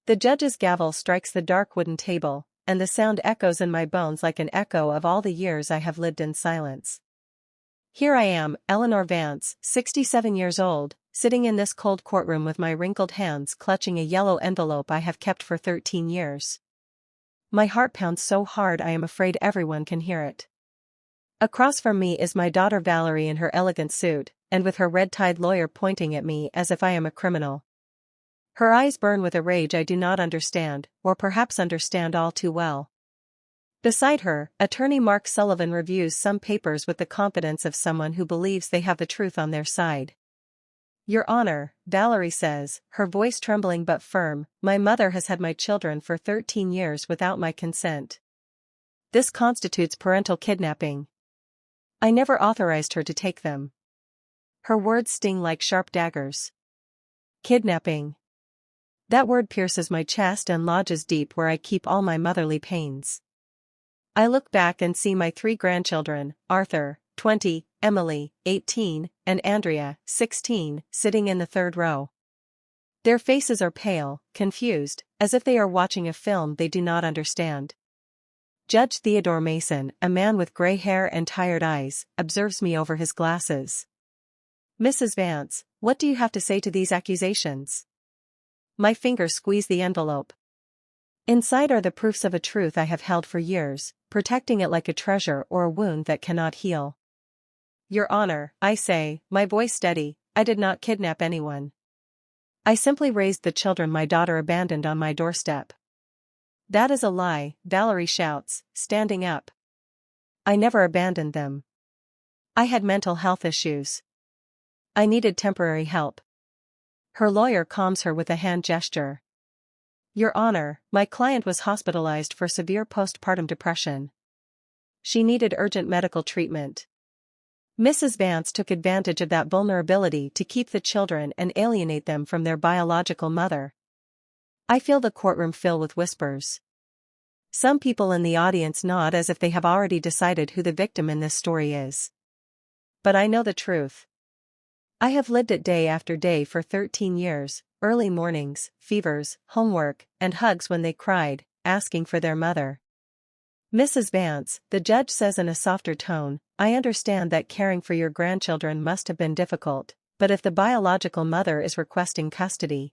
The judge's gavel strikes the dark wooden table, and the sound echoes in my bones like an echo of all the years I have lived in silence. Here I am, Eleanor Vance, 67 years old, sitting in this cold courtroom with my wrinkled hands clutching a yellow envelope I have kept for 13 years. My heart pounds so hard I am afraid everyone can hear it. Across from me is my daughter Valerie in her elegant suit, and with her red-tied lawyer pointing at me as if I am a criminal. Her eyes burn with a rage I do not understand, or perhaps understand all too well. Beside her, attorney Mark Sullivan reviews some papers with the confidence of someone who believes they have the truth on their side. Your Honor, Valerie says, her voice trembling but firm, my mother has had my children for 13 years without my consent. This constitutes parental kidnapping. I never authorized her to take them. Her words sting like sharp daggers. Kidnapping. That word pierces my chest and lodges deep where I keep all my motherly pains. I look back and see my 3 grandchildren, Arthur, 20, Emily, 18, and Andrea, 16, sitting in the third row. Their faces are pale, confused, as if they are watching a film they do not understand. Judge Theodore Mason, a man with gray hair and tired eyes, observes me over his glasses. Mrs. Vance, what do you have to say to these accusations? My fingers squeeze the envelope. Inside are the proofs of a truth I have held for years, protecting it like a treasure or a wound that cannot heal. Your Honor, I say, my voice steady, I did not kidnap anyone. I simply raised the children my daughter abandoned on my doorstep. That is a lie, Valerie shouts, standing up. I never abandoned them. I had mental health issues. I needed temporary help. Her lawyer calms her with a hand gesture. Your Honor, my client was hospitalized for severe postpartum depression. She needed urgent medical treatment. Mrs. Vance took advantage of that vulnerability to keep the children and alienate them from their biological mother. I feel the courtroom fill with whispers. Some people in the audience nod as if they have already decided who the victim in this story is. But I know the truth. I have lived it day after day for 13 years, early mornings, fevers, homework, and hugs when they cried, asking for their mother. Mrs. Vance, the judge says in a softer tone, I understand that caring for your grandchildren must have been difficult, but if the biological mother is requesting custody.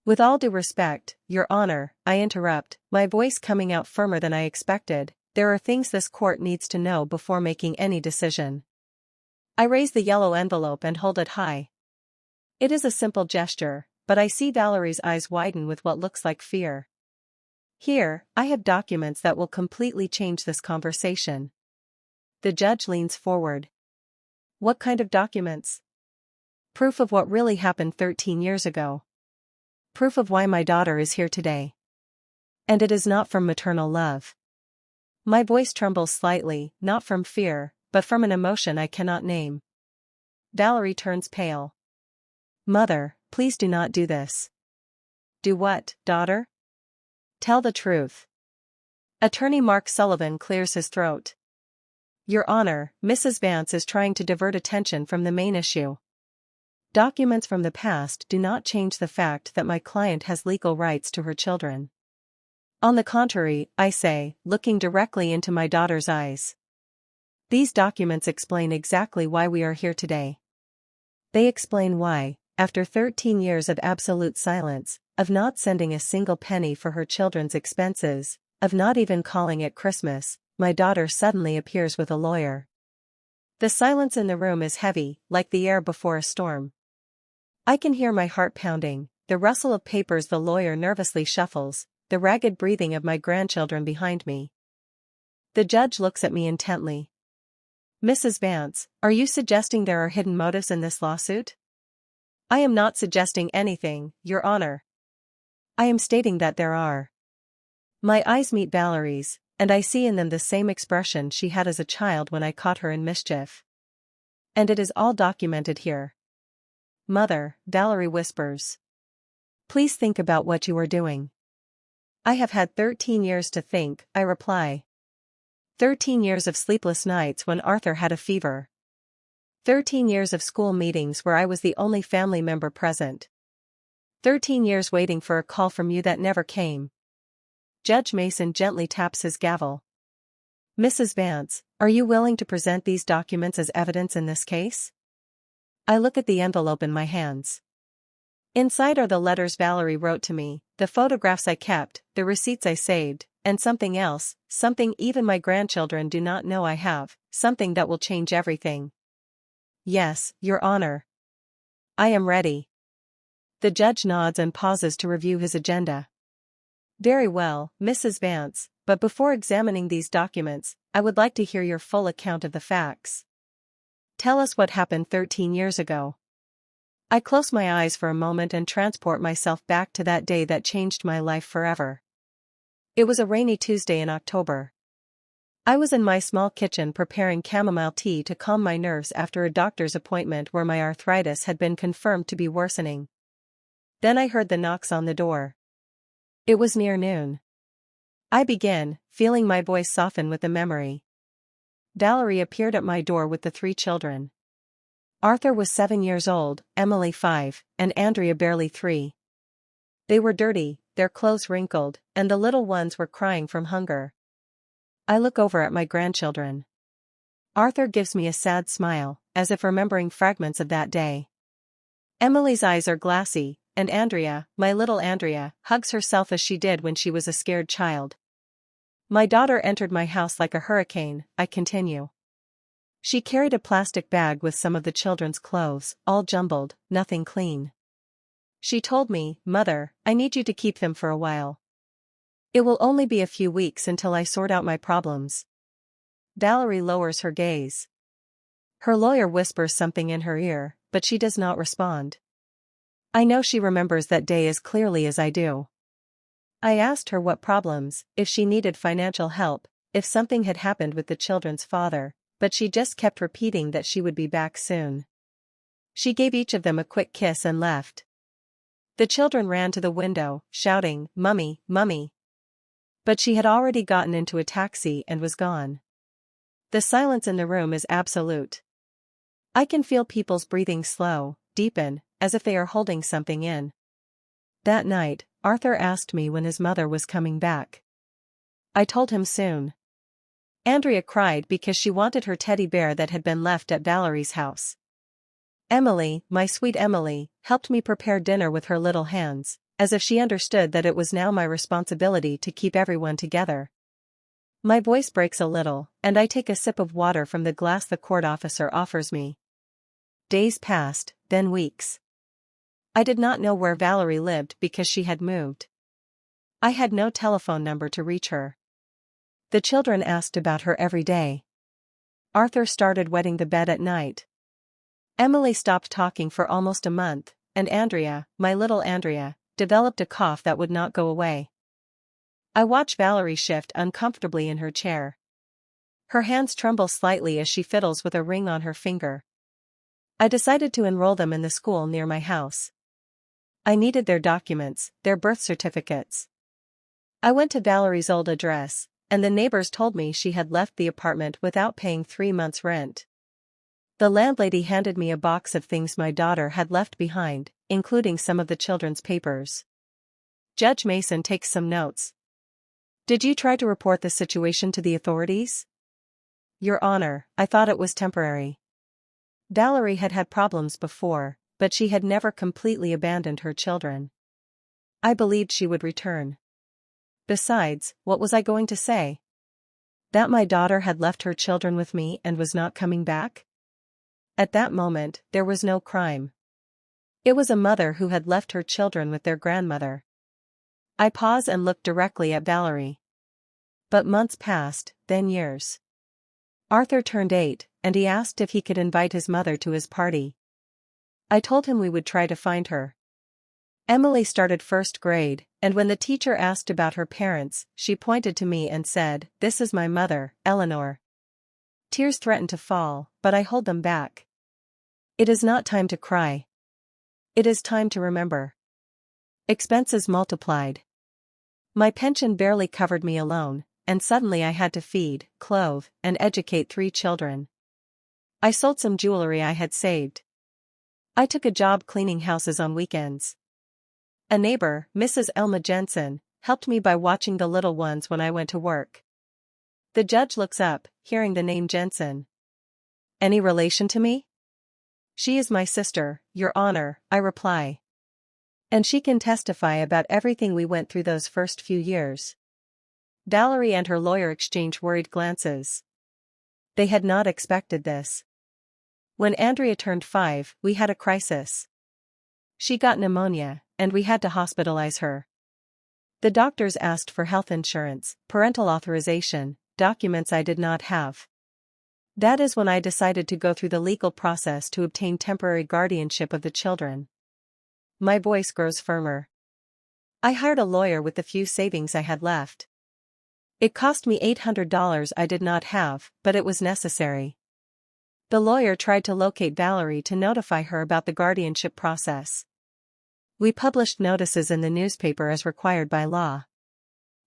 With all due respect, Your Honor, I interrupt, my voice coming out firmer than I expected, there are things this court needs to know before making any decision. I raise the yellow envelope and hold it high. It is a simple gesture, but I see Valerie's eyes widen with what looks like fear. Here, I have documents that will completely change this conversation. The judge leans forward. What kind of documents? Proof of what really happened 13 years ago. Proof of why my daughter is here today. And it is not from maternal love. My voice trembles slightly, not from fear, but from an emotion I cannot name. Valerie turns pale. Mother, please do not do this. Do what, daughter? Tell the truth. Attorney Mark Sullivan clears his throat. Your Honor, Mrs. Vance is trying to divert attention from the main issue. Documents from the past do not change the fact that my client has legal rights to her children. On the contrary, I say, looking directly into my daughter's eyes. These documents explain exactly why we are here today. They explain why, after 13 years of absolute silence, of not sending a single penny for her children's expenses, of not even calling it Christmas, my daughter suddenly appears with a lawyer. The silence in the room is heavy, like the air before a storm. I can hear my heart pounding, the rustle of papers the lawyer nervously shuffles, the ragged breathing of my grandchildren behind me. The judge looks at me intently. Mrs. Vance, are you suggesting there are hidden motives in this lawsuit? I am not suggesting anything, Your Honor. I am stating that there are. My eyes meet Valerie's, and I see in them the same expression she had as a child when I caught her in mischief. And it is all documented here. Mother, Valerie whispers. Please think about what you are doing. I have had 13 years to think, I reply. 13 years of sleepless nights when Arthur had a fever. 13 years of school meetings where I was the only family member present. 13 years waiting for a call from you that never came. Judge Mason gently taps his gavel. Mrs. Vance, are you willing to present these documents as evidence in this case? I look at the envelope in my hands. Inside are the letters Valerie wrote to me, the photographs I kept, the receipts I saved, and something else, something even my grandchildren do not know I have, something that will change everything. Yes, Your Honor. I am ready. The judge nods and pauses to review his agenda. Very well, Mrs. Vance, but before examining these documents, I would like to hear your full account of the facts. Tell us what happened 13 years ago. I close my eyes for a moment and transport myself back to that day that changed my life forever. It was a rainy Tuesday in October. I was in my small kitchen preparing chamomile tea to calm my nerves after a doctor's appointment where my arthritis had been confirmed to be worsening. Then I heard the knocks on the door. It was near noon. I began, feeling my voice soften with the memory. Valerie appeared at my door with the 3 children. Arthur was 7 years old, Emily 5, and Andrea barely 3. They were dirty, their clothes wrinkled, and the little ones were crying from hunger. I look over at my grandchildren. Arthur gives me a sad smile, as if remembering fragments of that day. Emily's eyes are glassy, and Andrea, my little Andrea, hugs herself as she did when she was a scared child. My daughter entered my house like a hurricane, I continue. She carried a plastic bag with some of the children's clothes, all jumbled, nothing clean. She told me, Mother, I need you to keep them for a while. It will only be a few weeks until I sort out my problems. Valerie lowers her gaze. Her lawyer whispers something in her ear, but she does not respond. I know she remembers that day as clearly as I do. I asked her what problems, if she needed financial help, if something had happened with the children's father, but she just kept repeating that she would be back soon. She gave each of them a quick kiss and left. The children ran to the window, shouting, Mummy, Mummy. But she had already gotten into a taxi and was gone. The silence in the room is absolute. I can feel people's breathing slow, deepen, as if they are holding something in. That night, Arthur asked me when his mother was coming back. I told him soon. Andrea cried because she wanted her teddy bear that had been left at Valerie's house. Emily, my sweet Emily, helped me prepare dinner with her little hands, as if she understood that it was now my responsibility to keep everyone together. My voice breaks a little, and I take a sip of water from the glass the court officer offers me. Days passed, then weeks. I did not know where Valerie lived because she had moved. I had no telephone number to reach her. The children asked about her every day. Arthur started wetting the bed at night. Emily stopped talking for almost a month, and Andrea, my little Andrea, developed a cough that would not go away. I watch Valerie shift uncomfortably in her chair. Her hands tremble slightly as she fiddles with a ring on her finger. I decided to enroll them in the school near my house. I needed their documents, their birth certificates. I went to Valerie's old address, and the neighbors told me she had left the apartment without paying 3 months' rent. The landlady handed me a box of things my daughter had left behind, including some of the children's papers. Judge Mason takes some notes. Did you try to report the situation to the authorities? Your Honor, I thought it was temporary. Valerie had had problems before, but she had never completely abandoned her children. I believed she would return. Besides, what was I going to say? That my daughter had left her children with me and was not coming back? At that moment, there was no crime. It was a mother who had left her children with their grandmother. I pause and look directly at Valerie. But months passed, then years. Arthur turned 8, and he asked if he could invite his mother to his party. I told him we would try to find her. Emily started 1st grade, and when the teacher asked about her parents, she pointed to me and said, "This is my mother, Eleanor." Tears threatened to fall, but I hold them back. It is not time to cry. It is time to remember. Expenses multiplied. My pension barely covered me alone, and suddenly I had to feed, clothe, and educate 3 children. I sold some jewelry I had saved. I took a job cleaning houses on weekends. A neighbor, Mrs. Elma Jensen, helped me by watching the little ones when I went to work. The judge looks up, hearing the name Jensen. Any relation to me? She is my sister, Your Honor, I reply. And she can testify about everything we went through those first few years. Valerie and her lawyer exchange worried glances. They had not expected this. When Andrea turned 5, we had a crisis. She got pneumonia, and we had to hospitalize her. The doctors asked for health insurance, parental authorization, documents I did not have. That is when I decided to go through the legal process to obtain temporary guardianship of the children. My voice grows firmer. I hired a lawyer with the few savings I had left. It cost me $800 I did not have, but it was necessary. The lawyer tried to locate Valerie to notify her about the guardianship process. We published notices in the newspaper as required by law.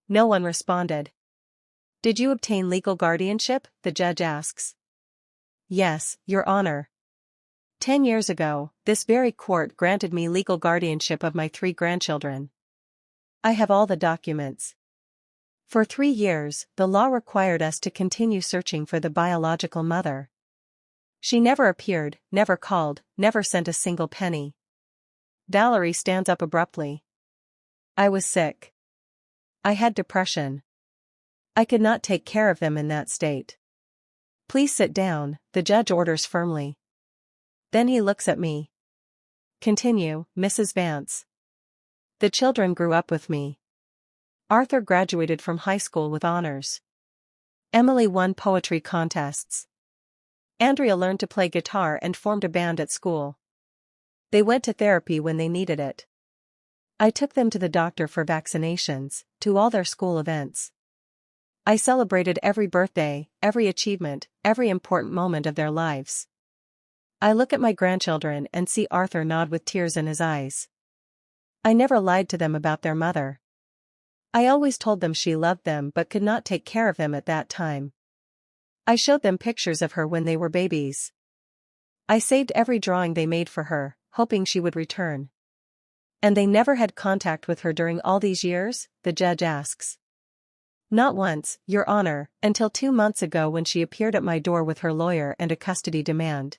No one responded. Did you obtain legal guardianship? The judge asks. Yes, Your Honor. 10 years ago, this very court granted me legal guardianship of my 3 grandchildren. I have all the documents. For 3 years, the law required us to continue searching for the biological mother. She never appeared, never called, never sent a single penny. Valerie stands up abruptly. I was sick. I had depression. I could not take care of them in that state. Please sit down, the judge orders firmly. Then he looks at me. Continue, Mrs. Vance. The children grew up with me. Arthur graduated from high school with honors. Emily won poetry contests. Andrea learned to play guitar and formed a band at school. They went to therapy when they needed it. I took them to the doctor for vaccinations, to all their school events. I celebrated every birthday, every achievement, every important moment of their lives. I look at my grandchildren and see Arthur nod with tears in his eyes. I never lied to them about their mother. I always told them she loved them but could not take care of them at that time. I showed them pictures of her when they were babies. I saved every drawing they made for her, hoping she would return. And they never had contact with her during all these years? The judge asks. Not once, Your Honor, until 2 months ago when she appeared at my door with her lawyer and a custody demand.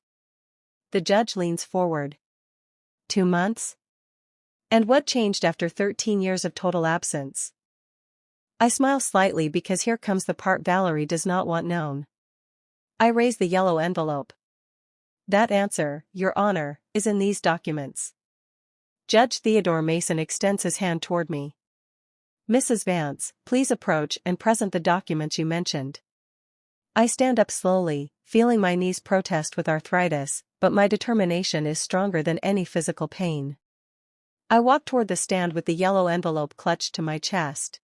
The judge leans forward. 2 months? And what changed after 13 years of total absence? I smile slightly because here comes the part Valerie does not want known. I raise the yellow envelope. That answer, Your Honor, is in these documents. Judge Theodore Mason extends his hand toward me. Mrs. Vance, please approach and present the documents you mentioned. I stand up slowly, feeling my knees protest with arthritis, but my determination is stronger than any physical pain. I walk toward the stand with the yellow envelope clutched to my chest.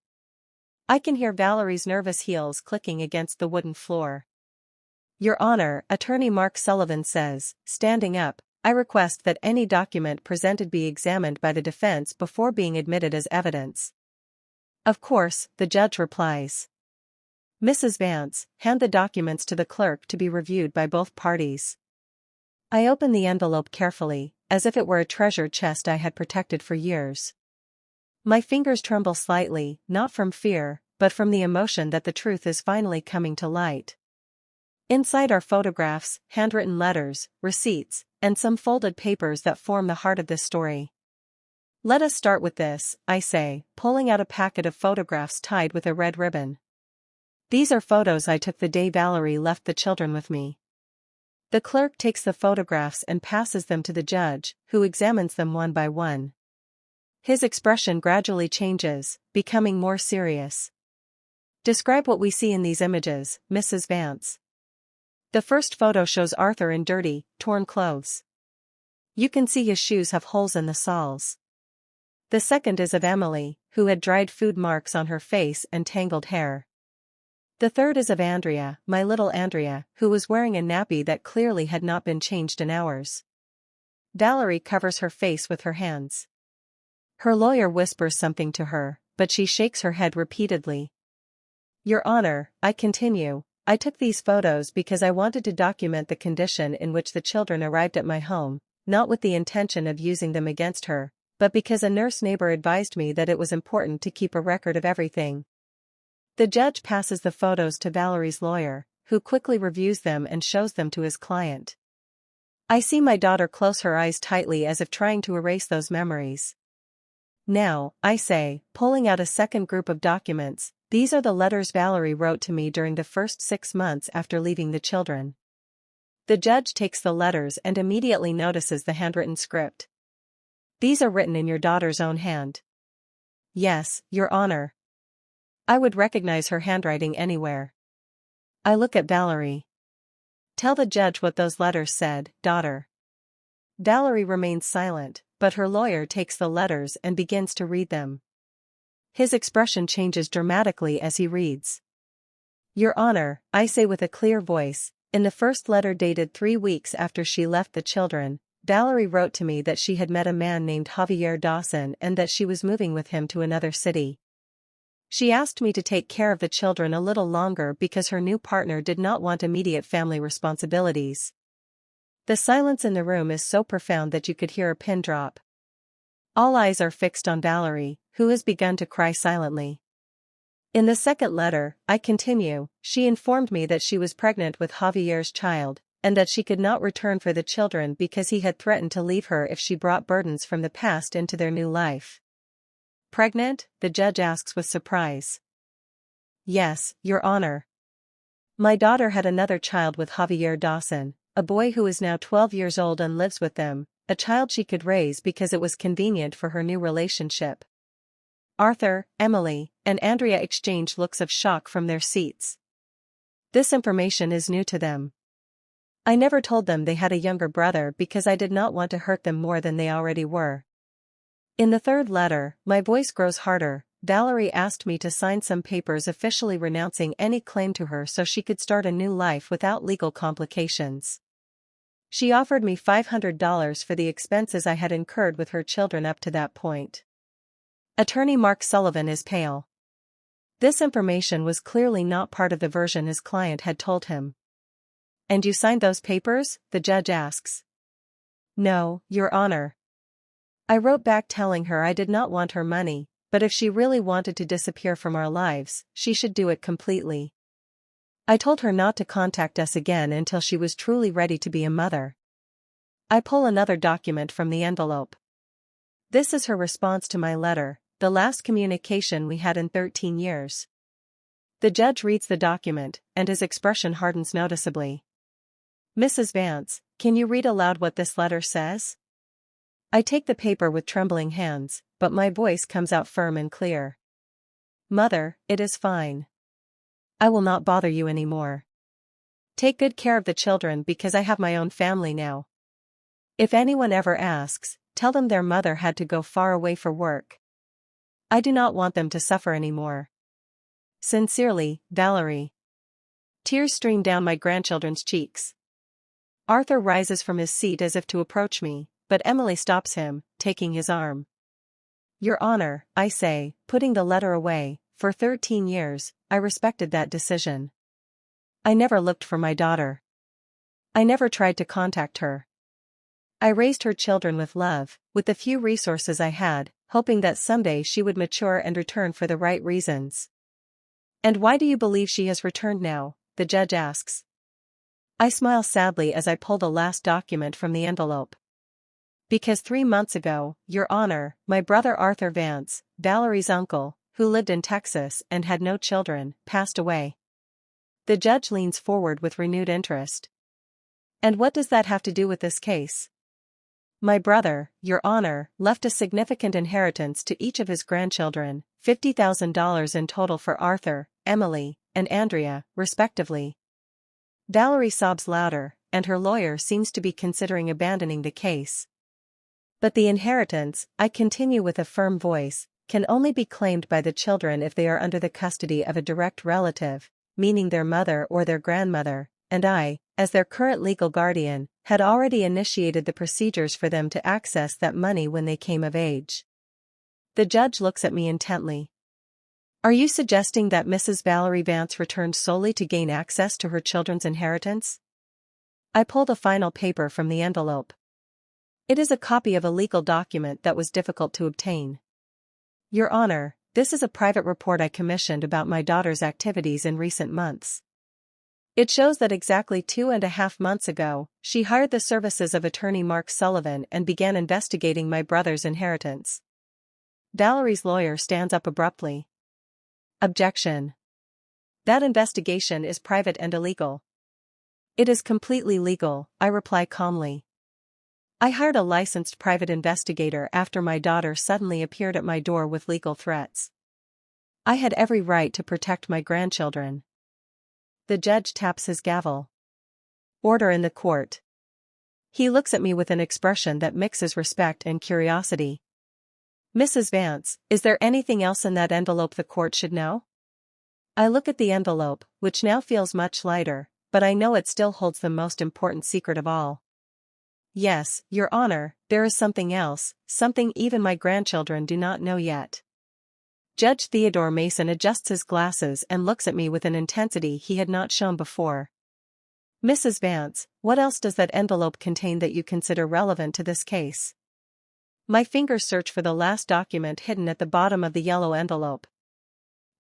I can hear Valerie's nervous heels clicking against the wooden floor. Your Honor, Attorney Mark Sullivan says, standing up, I request that any document presented be examined by the defense before being admitted as evidence. Of course, the judge replies. Mrs. Vance, hand the documents to the clerk to be reviewed by both parties. I open the envelope carefully, as if it were a treasure chest I had protected for years. My fingers tremble slightly, not from fear, but from the emotion that the truth is finally coming to light. Inside are photographs, handwritten letters, receipts, and some folded papers that form the heart of this story. Let us start with this, I say, pulling out a packet of photographs tied with a red ribbon. These are photos I took the day Valerie left the children with me. The clerk takes the photographs and passes them to the judge, who examines them one by one. His expression gradually changes, becoming more serious. Describe what we see in these images, Mrs. Vance. The first photo shows Arthur in dirty, torn clothes. You can see his shoes have holes in the soles. The second is of Emily, who had dried food marks on her face and tangled hair. The third is of Andrea, my little Andrea, who was wearing a nappy that clearly had not been changed in hours. Valerie covers her face with her hands. Her lawyer whispers something to her, but she shakes her head repeatedly. Your Honor, I continue, I took these photos because I wanted to document the condition in which the children arrived at my home, not with the intention of using them against her, but because a nurse neighbor advised me that it was important to keep a record of everything. The judge passes the photos to Valerie's lawyer, who quickly reviews them and shows them to his client. I see my daughter close her eyes tightly as if trying to erase those memories. Now, I say, pulling out a second group of documents, these are the letters Valerie wrote to me during the first 6 months after leaving the children. The judge takes the letters and immediately notices the handwritten script. These are written in your daughter's own hand. Yes, Your Honor. I would recognize her handwriting anywhere. I look at Valerie. Tell the judge what those letters said, daughter. Valerie remains silent, but her lawyer takes the letters and begins to read them. His expression changes dramatically as he reads. Your Honor, I say with a clear voice, in the first letter dated 3 weeks after she left the children, Valerie wrote to me that she had met a man named Javier Dawson and that she was moving with him to another city. She asked me to take care of the children a little longer because her new partner did not want immediate family responsibilities. The silence in the room is so profound that you could hear a pin drop. All eyes are fixed on Valerie, who has begun to cry silently. In the second letter, I continue, she informed me that she was pregnant with Javier's child, and that she could not return for the children because he had threatened to leave her if she brought burdens from the past into their new life. Pregnant? The judge asks with surprise. Yes, Your Honor. My daughter had another child with Javier Dawson, a boy who is now 12 years old and lives with them, a child she could raise because it was convenient for her new relationship. Arthur, Emily, and Andrea exchange looks of shock from their seats. This information is new to them. I never told them they had a younger brother because I did not want to hurt them more than they already were. In the third letter, my voice grows harder. Valerie asked me to sign some papers officially renouncing any claim to her so she could start a new life without legal complications. She offered me $500 for the expenses I had incurred with her children up to that point. Attorney Mark Sullivan is pale. This information was clearly not part of the version his client had told him. And you signed those papers? The judge asks. No, Your Honor. I wrote back telling her I did not want her money, but if she really wanted to disappear from our lives, she should do it completely. I told her not to contact us again until she was truly ready to be a mother. I pull another document from the envelope. This is her response to my letter, the last communication we had in 13 years. The judge reads the document, and his expression hardens noticeably. Mrs. Vance, can you read aloud what this letter says? I take the paper with trembling hands, but my voice comes out firm and clear. Mother, it is fine. I will not bother you anymore. Take good care of the children because I have my own family now. If anyone ever asks, tell them their mother had to go far away for work. I do not want them to suffer anymore. Sincerely, Valerie. Tears stream down my grandchildren's cheeks. Arthur rises from his seat as if to approach me, but Emily stops him, taking his arm. Your Honor, I say, putting the letter away, for 13 years, I respected that decision. I never looked for my daughter. I never tried to contact her. I raised her children with love, with the few resources I had, hoping that someday she would mature and return for the right reasons. And why do you believe she has returned now? The judge asks. I smile sadly as I pull the last document from the envelope. Because 3 months ago, Your Honor, my brother Arthur Vance, Valerie's uncle, who lived in Texas and had no children, passed away. The judge leans forward with renewed interest. And what does that have to do with this case? My brother, Your Honor, left a significant inheritance to each of his grandchildren, $50,000 in total for Arthur, Emily, and Andrea, respectively. Valerie sobs louder, and her lawyer seems to be considering abandoning the case. But the inheritance, I continue with a firm voice, can only be claimed by the children if they are under the custody of a direct relative, meaning their mother or their grandmother, and I, as their current legal guardian, had already initiated the procedures for them to access that money when they came of age. The judge looks at me intently. Are you suggesting that Mrs. Valerie Vance returned solely to gain access to her children's inheritance? I pull the final paper from the envelope. It is a copy of a legal document that was difficult to obtain. Your Honor, this is a private report I commissioned about my daughter's activities in recent months. It shows that exactly 2.5 months ago, she hired the services of attorney Mark Sullivan and began investigating my brother's inheritance. Valerie's lawyer stands up abruptly. Objection. That investigation is private and illegal. It is completely legal, I reply calmly. I hired a licensed private investigator after my daughter suddenly appeared at my door with legal threats. I had every right to protect my grandchildren. The judge taps his gavel. Order in the court. He looks at me with an expression that mixes respect and curiosity. Mrs. Vance, is there anything else in that envelope the court should know? I look at the envelope, which now feels much lighter, but I know it still holds the most important secret of all. Yes, Your Honor, there is something else, something even my grandchildren do not know yet. Judge Theodore Mason adjusts his glasses and looks at me with an intensity he had not shown before. Mrs. Vance, what else does that envelope contain that you consider relevant to this case? My fingers search for the last document hidden at the bottom of the yellow envelope.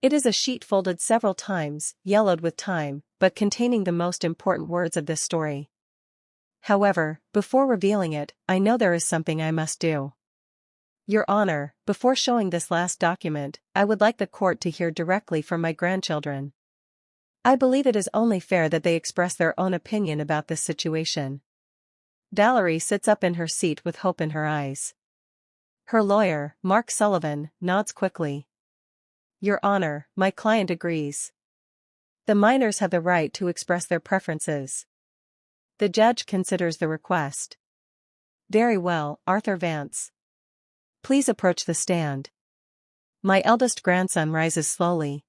It is a sheet folded several times, yellowed with time, but containing the most important words of this story. However, before revealing it, I know there is something I must do. Your Honor, before showing this last document, I would like the court to hear directly from my grandchildren. I believe it is only fair that they express their own opinion about this situation. Valerie sits up in her seat with hope in her eyes. Her lawyer, Mark Sullivan, nods quickly. Your Honor, my client agrees. The minors have the right to express their preferences. The judge considers the request. Very well, Arthur Vance. Please approach the stand. My eldest grandson rises slowly.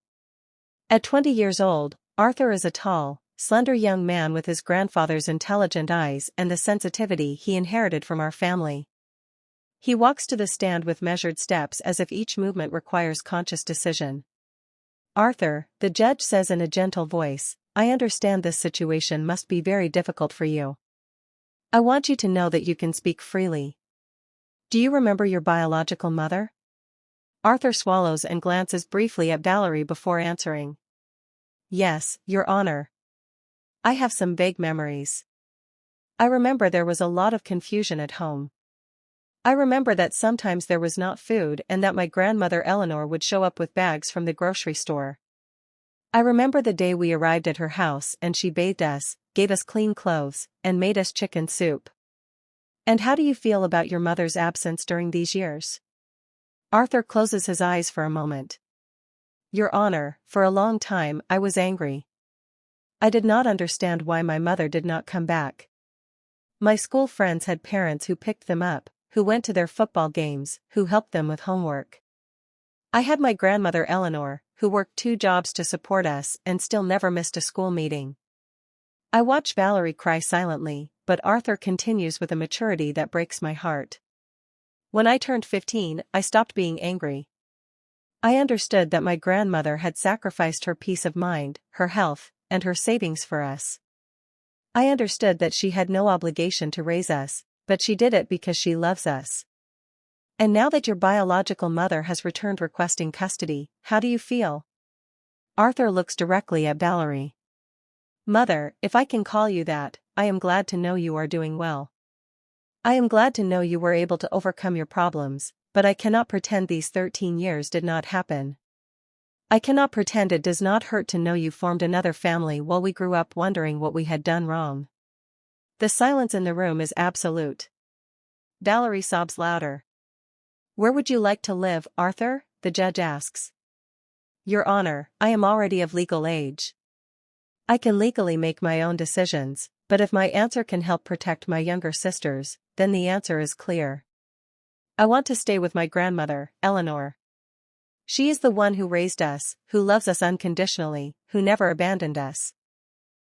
At 20 years old, Arthur is a tall, slender young man with his grandfather's intelligent eyes and the sensitivity he inherited from our family. He walks to the stand with measured steps as if each movement requires conscious decision. Arthur, the judge says in a gentle voice, I understand this situation must be very difficult for you. I want you to know that you can speak freely. Do you remember your biological mother? Arthur swallows and glances briefly at Valerie before answering. Yes, Your Honor. I have some vague memories. I remember there was a lot of confusion at home. I remember that sometimes there was not food and that my grandmother Eleanor would show up with bags from the grocery store. I remember the day we arrived at her house and she bathed us, gave us clean clothes, and made us chicken soup. And how do you feel about your mother's absence during these years? Arthur closes his eyes for a moment. Your Honor, for a long time I was angry. I did not understand why my mother did not come back. My school friends had parents who picked them up, who went to their football games, who helped them with homework. I had my grandmother Eleanor, who worked 2 jobs to support us and still never missed a school meeting. I watch Valerie cry silently, but Arthur continues with a maturity that breaks my heart. When I turned 15, I stopped being angry. I understood that my grandmother had sacrificed her peace of mind, her health, and her savings for us. I understood that she had no obligation to raise us, but she did it because she loves us. And now that your biological mother has returned requesting custody, how do you feel? Arthur looks directly at Valerie. Mother, if I can call you that, I am glad to know you are doing well. I am glad to know you were able to overcome your problems, but I cannot pretend these 13 years did not happen. I cannot pretend it does not hurt to know you formed another family while we grew up wondering what we had done wrong. The silence in the room is absolute. Valerie sobs louder. Where would you like to live, Arthur? The judge asks. Your Honor, I am already of legal age. I can legally make my own decisions, but if my answer can help protect my younger sisters, then the answer is clear. I want to stay with my grandmother, Eleanor. She is the one who raised us, who loves us unconditionally, who never abandoned us.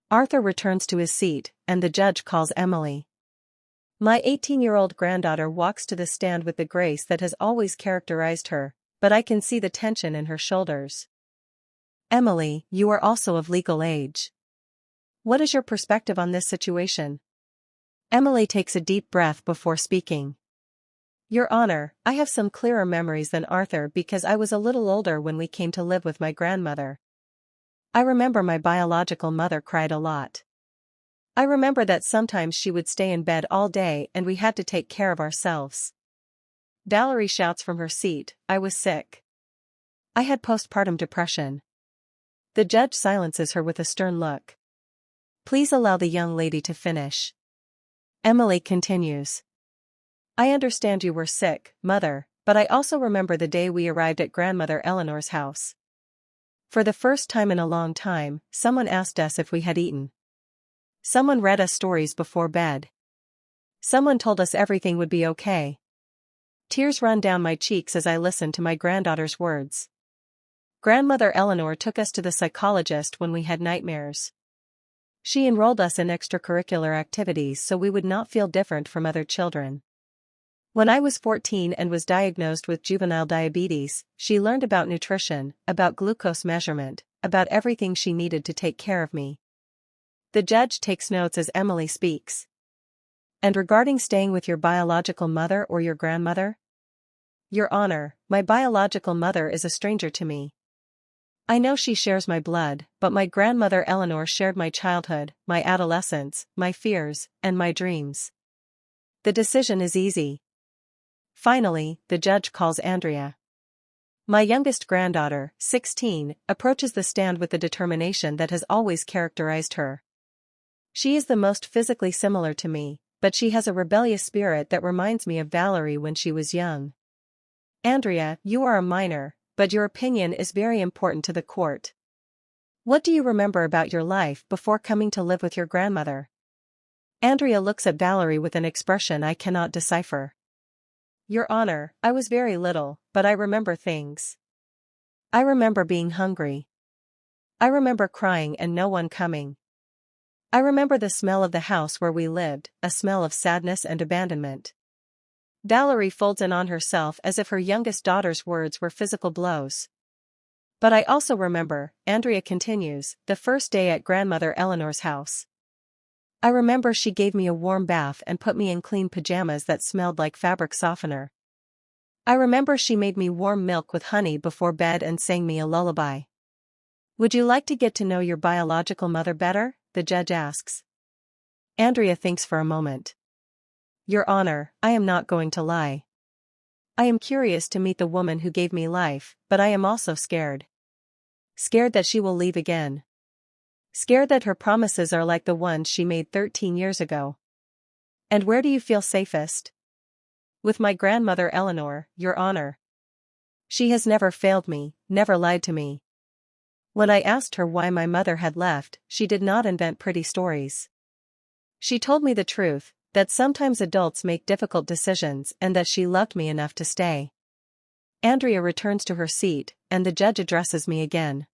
Arthur returns to his seat, and the judge calls Emily. My 18-year-old granddaughter walks to the stand with the grace that has always characterized her, but I can see the tension in her shoulders. Emily, you are also of legal age. What is your perspective on this situation? Emily takes a deep breath before speaking. Your Honor, I have some clearer memories than Arthur because I was a little older when we came to live with my grandmother. I remember my biological mother cried a lot. I remember that sometimes she would stay in bed all day and we had to take care of ourselves. Valerie shouts from her seat, I was sick. I had postpartum depression. The judge silences her with a stern look. Please allow the young lady to finish. Emily continues. I understand you were sick, Mother, but I also remember the day we arrived at Grandmother Eleanor's house. For the first time in a long time, someone asked us if we had eaten. Someone read us stories before bed. Someone told us everything would be okay. Tears run down my cheeks as I listen to my granddaughter's words. Grandmother Eleanor took us to the psychologist when we had nightmares. She enrolled us in extracurricular activities so we would not feel different from other children. When I was 14 and was diagnosed with juvenile diabetes, she learned about nutrition, about glucose measurement, about everything she needed to take care of me. The judge takes notes as Emily speaks. And regarding staying with your biological mother or your grandmother? Your Honor, my biological mother is a stranger to me. I know she shares my blood, but my grandmother Eleanor shared my childhood, my adolescence, my fears, and my dreams. The decision is easy. Finally, the judge calls Andrea. My youngest granddaughter, 16, approaches the stand with the determination that has always characterized her. She is the most physically similar to me, but she has a rebellious spirit that reminds me of Valerie when she was young. Andrea, you are a minor, but your opinion is very important to the court. What do you remember about your life before coming to live with your grandmother? Andrea looks at Valerie with an expression I cannot decipher. Your Honor, I was very little, but I remember things. I remember being hungry. I remember crying and no one coming. I remember the smell of the house where we lived, a smell of sadness and abandonment. Valerie folds in on herself as if her youngest daughter's words were physical blows. But I also remember, Andrea continues, the first day at Grandmother Eleanor's house. I remember she gave me a warm bath and put me in clean pajamas that smelled like fabric softener. I remember she made me warm milk with honey before bed and sang me a lullaby. Would you like to get to know your biological mother better? The judge asks. Andrea thinks for a moment. Your Honor, I am not going to lie. I am curious to meet the woman who gave me life, but I am also scared. Scared that she will leave again. Scared that her promises are like the ones she made 13 years ago. And where do you feel safest? With my grandmother Eleanor, Your Honor. She has never failed me, never lied to me. When I asked her why my mother had left, she did not invent pretty stories. She told me the truth, that sometimes adults make difficult decisions and that she loved me enough to stay. Andrea returns to her seat, and the judge addresses me again.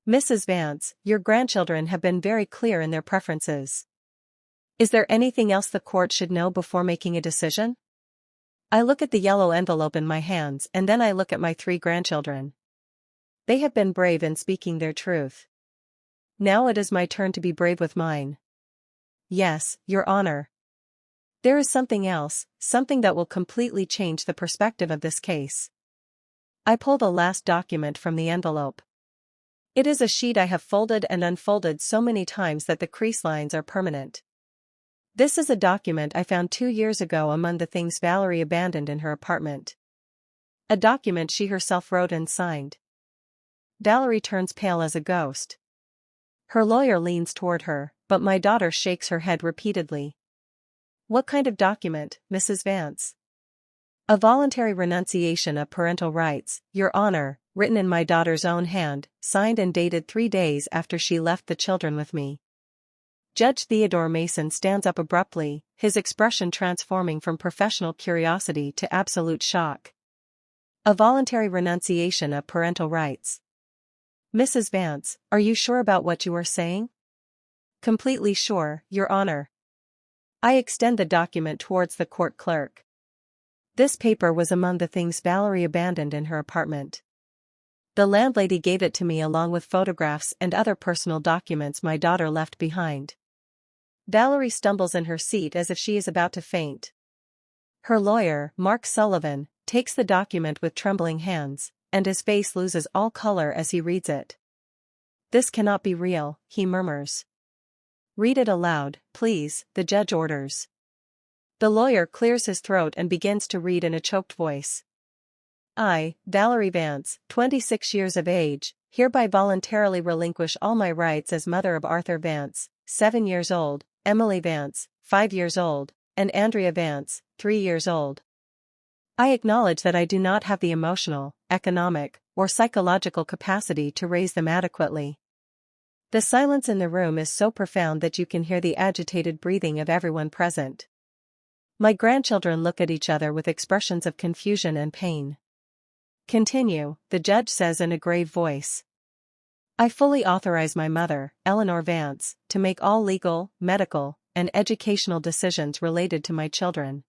Mrs. Vance, your grandchildren have been very clear in their preferences. Is there anything else the court should know before making a decision? I look at the yellow envelope in my hands and then I look at my 3 grandchildren. They have been brave in speaking their truth. Now it is my turn to be brave with mine. Yes, Your Honor. There is something else, something that will completely change the perspective of this case. I pull the last document from the envelope. It is a sheet I have folded and unfolded so many times that the crease lines are permanent. This is a document I found 2 years ago among the things Valerie abandoned in her apartment. A document she herself wrote and signed. Valerie turns pale as a ghost. Her lawyer leans toward her, but my daughter shakes her head repeatedly. What kind of document, Mrs. Vance? A voluntary renunciation of parental rights, Your Honor, written in my daughter's own hand, signed and dated 3 days after she left the children with me. Judge Theodore Mason stands up abruptly, his expression transforming from professional curiosity to absolute shock. A voluntary renunciation of parental rights. Mrs. Vance, are you sure about what you are saying? Completely sure, Your Honor. I extend the document towards the court clerk. This paper was among the things Valerie abandoned in her apartment. The landlady gave it to me along with photographs and other personal documents my daughter left behind. Valerie stumbles in her seat as if she is about to faint. Her lawyer, Mark Sullivan, takes the document with trembling hands, and his face loses all color as he reads it. "This cannot be real," he murmurs. "Read it aloud, please," the judge orders. The lawyer clears his throat and begins to read in a choked voice. "I, Valerie Vance, 26 years of age, hereby voluntarily relinquish all my rights as mother of Arthur Vance, 7 years old, Emily Vance, 5 years old, and Andrea Vance, 3 years old. I acknowledge that I do not have the emotional, economic, or psychological capacity to raise them adequately." The silence in the room is so profound that you can hear the agitated breathing of everyone present. My grandchildren look at each other with expressions of confusion and pain. "Continue," the judge says in a grave voice. "I fully authorize my mother, Eleanor Vance, to make all legal, medical, and educational decisions related to my children.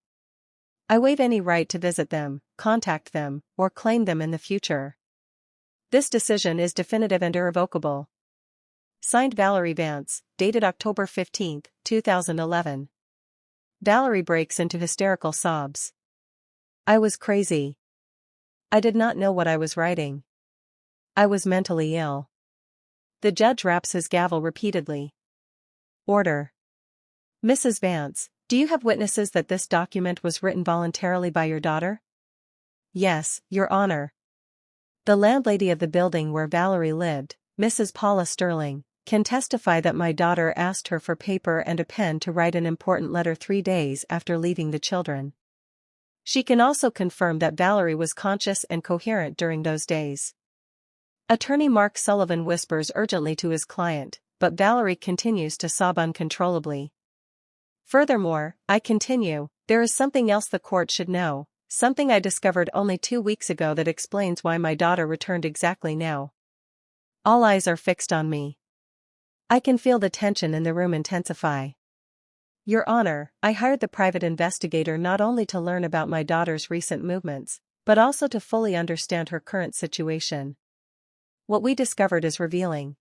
I waive any right to visit them, contact them, or claim them in the future. This decision is definitive and irrevocable. Signed, Valerie Vance, dated October 15, 2011. Valerie breaks into hysterical sobs. "I was crazy. I did not know what I was writing. I was mentally ill." The judge raps his gavel repeatedly. "Order. Mrs. Vance, do you have witnesses that this document was written voluntarily by your daughter?" "Yes, Your Honor. The landlady of the building where Valerie lived, Mrs. Paula Sterling, can testify that my daughter asked her for paper and a pen to write an important letter 3 days after leaving the children. She can also confirm that Valerie was conscious and coherent during those days." Attorney Mark Sullivan whispers urgently to his client, but Valerie continues to sob uncontrollably. "Furthermore, I continue, there is something else the court should know, something I discovered only 2 weeks ago that explains why my daughter returned exactly now." All eyes are fixed on me. I can feel the tension in the room intensify. "Your Honor, I hired the private investigator not only to learn about my daughter's recent movements, but also to fully understand her current situation. What we discovered is revealing."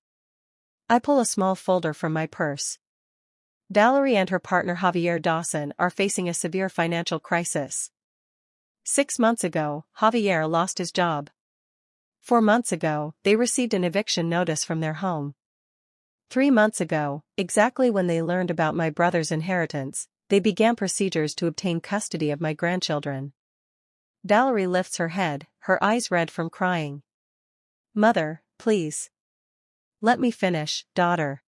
I pull a small folder from my purse. Valerie and her partner Javier Dawson are facing a severe financial crisis. 6 months ago, Javier lost his job. 4 months ago, they received an eviction notice from their home. 3 months ago, exactly when they learned about my brother's inheritance, they began procedures to obtain custody of my grandchildren. Valerie lifts her head, her eyes red from crying. "Mother, please. Let me finish, daughter."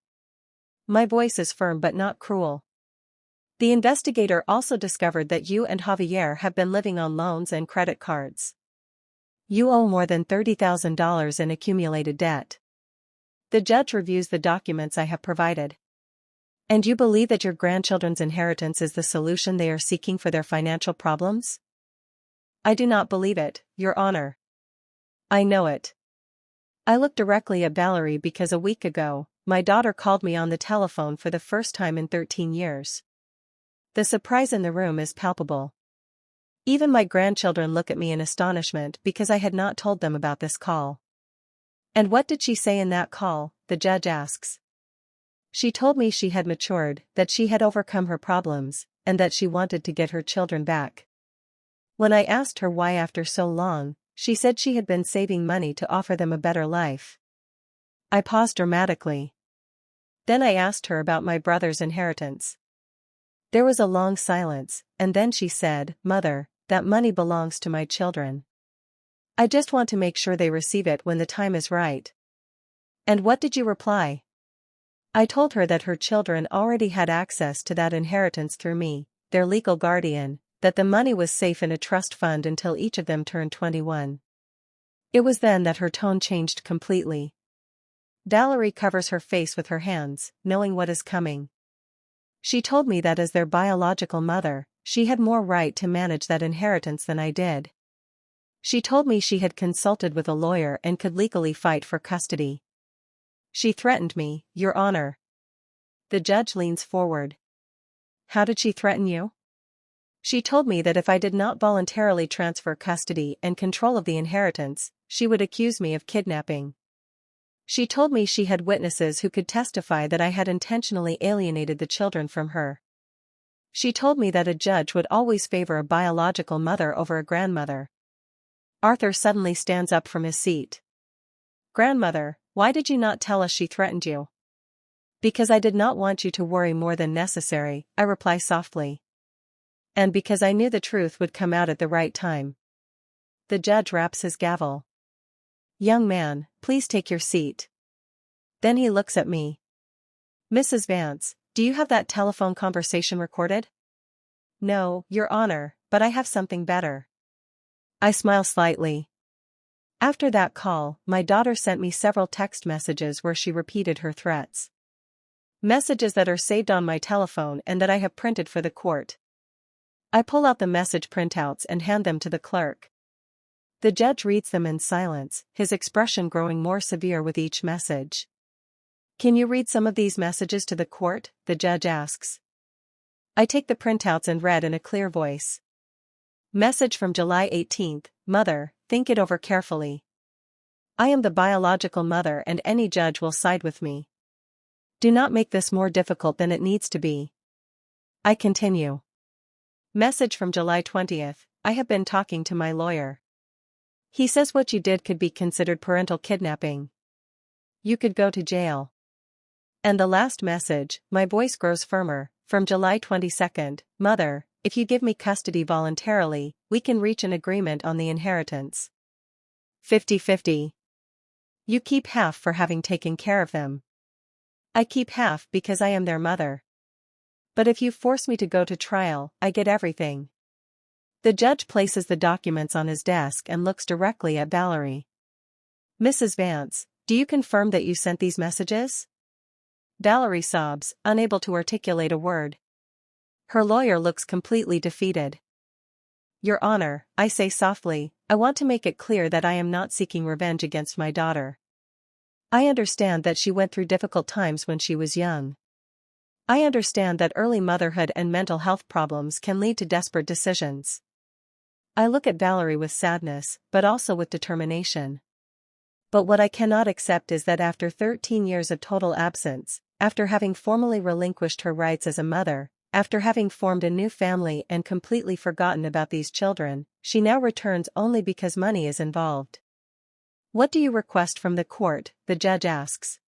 My voice is firm but not cruel. "The investigator also discovered that you and Javier have been living on loans and credit cards. You owe more than $30,000 in accumulated debt." The judge reviews the documents I have provided. "And you believe that your grandchildren's inheritance is the solution they are seeking for their financial problems?" "I do not believe it, Your Honor. I know it." I look directly at Valerie because a week ago, my daughter called me on the telephone for the first time in 13 years. The surprise in the room is palpable. Even my grandchildren look at me in astonishment because I had not told them about this call. "And what did she say in that call?" the judge asks. "She told me she had matured, that she had overcome her problems, and that she wanted to get her children back. When I asked her why after so long, she said she had been saving money to offer them a better life." I paused dramatically. Then I asked her about my brother's inheritance. There was a long silence, and then she said, "Mother, that money belongs to my children. I just want to make sure they receive it when the time is right." "And what did you reply?" I told her that her children already had access to that inheritance through me, their legal guardian, that the money was safe in a trust fund until each of them turned 21. It was then that her tone changed completely. Valerie covers her face with her hands, knowing what is coming. She told me that as their biological mother, she had more right to manage that inheritance than I did. She told me she had consulted with a lawyer and could legally fight for custody. She threatened me, Your Honor. The judge leans forward. How did she threaten you? She told me that if I did not voluntarily transfer custody and control of the inheritance, she would accuse me of kidnapping. She told me she had witnesses who could testify that I had intentionally alienated the children from her. She told me that a judge would always favor a biological mother over a grandmother. Arthur suddenly stands up from his seat. Grandmother, why did you not tell us she threatened you? Because I did not want you to worry more than necessary, I reply softly. And because I knew the truth would come out at the right time. The judge raps his gavel. Young man, please take your seat. Then he looks at me. Mrs. Vance, do you have that telephone conversation recorded? No, Your Honor, but I have something better. I smile slightly. After that call, my daughter sent me several text messages where she repeated her threats. Messages that are saved on my telephone and that I have printed for the court. I pull out the message printouts and hand them to the clerk. The judge reads them in silence, his expression growing more severe with each message. Can you read some of these messages to the court? The judge asks. I take the printouts and read in a clear voice. Message from July 18th, Mother, think it over carefully. I am the biological mother and any judge will side with me. Do not make this more difficult than it needs to be. I continue. Message from July 20th, I have been talking to my lawyer. He says what you did could be considered parental kidnapping. You could go to jail. And the last message, my voice grows firmer, from July 22nd, Mother, if you give me custody voluntarily, we can reach an agreement on the inheritance. 50-50. You keep half for having taken care of them. I keep half because I am their mother. But if you force me to go to trial, I get everything. The judge places the documents on his desk and looks directly at Valerie. Mrs. Vance, do you confirm that you sent these messages? Valerie sobs, unable to articulate a word. Her lawyer looks completely defeated. Your Honor, I say softly, I want to make it clear that I am not seeking revenge against my daughter. I understand that she went through difficult times when she was young. I understand that early motherhood and mental health problems can lead to desperate decisions. I look at Valerie with sadness, but also with determination. But what I cannot accept is that after 13 years of total absence, after having formally relinquished her rights as a mother, after having formed a new family and completely forgotten about these children, she now returns only because money is involved. What do you request from the court? The judge asks.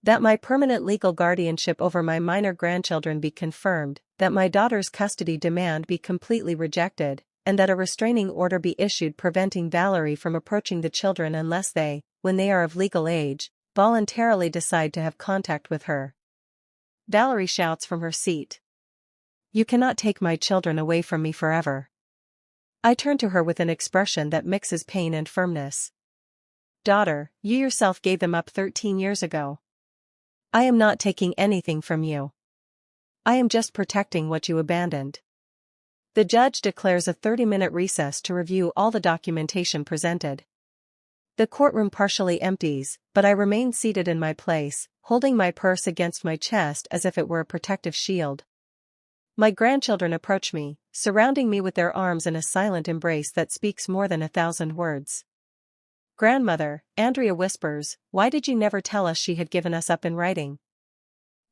That my permanent legal guardianship over my minor grandchildren be confirmed, that my daughter's custody demand be completely rejected, and that a restraining order be issued preventing Valerie from approaching the children unless they, when they are of legal age, voluntarily decide to have contact with her. Valerie shouts from her seat. You cannot take my children away from me forever. I turn to her with an expression that mixes pain and firmness. Daughter, you yourself gave them up 13 years ago. I am not taking anything from you. I am just protecting what you abandoned. The judge declares a 30-minute recess to review all the documentation presented. The courtroom partially empties, but I remain seated in my place, holding my purse against my chest as if it were a protective shield. My grandchildren approach me, surrounding me with their arms in a silent embrace that speaks more than 1,000 words. Grandmother, Andrea whispers, why did you never tell us she had given us up in writing?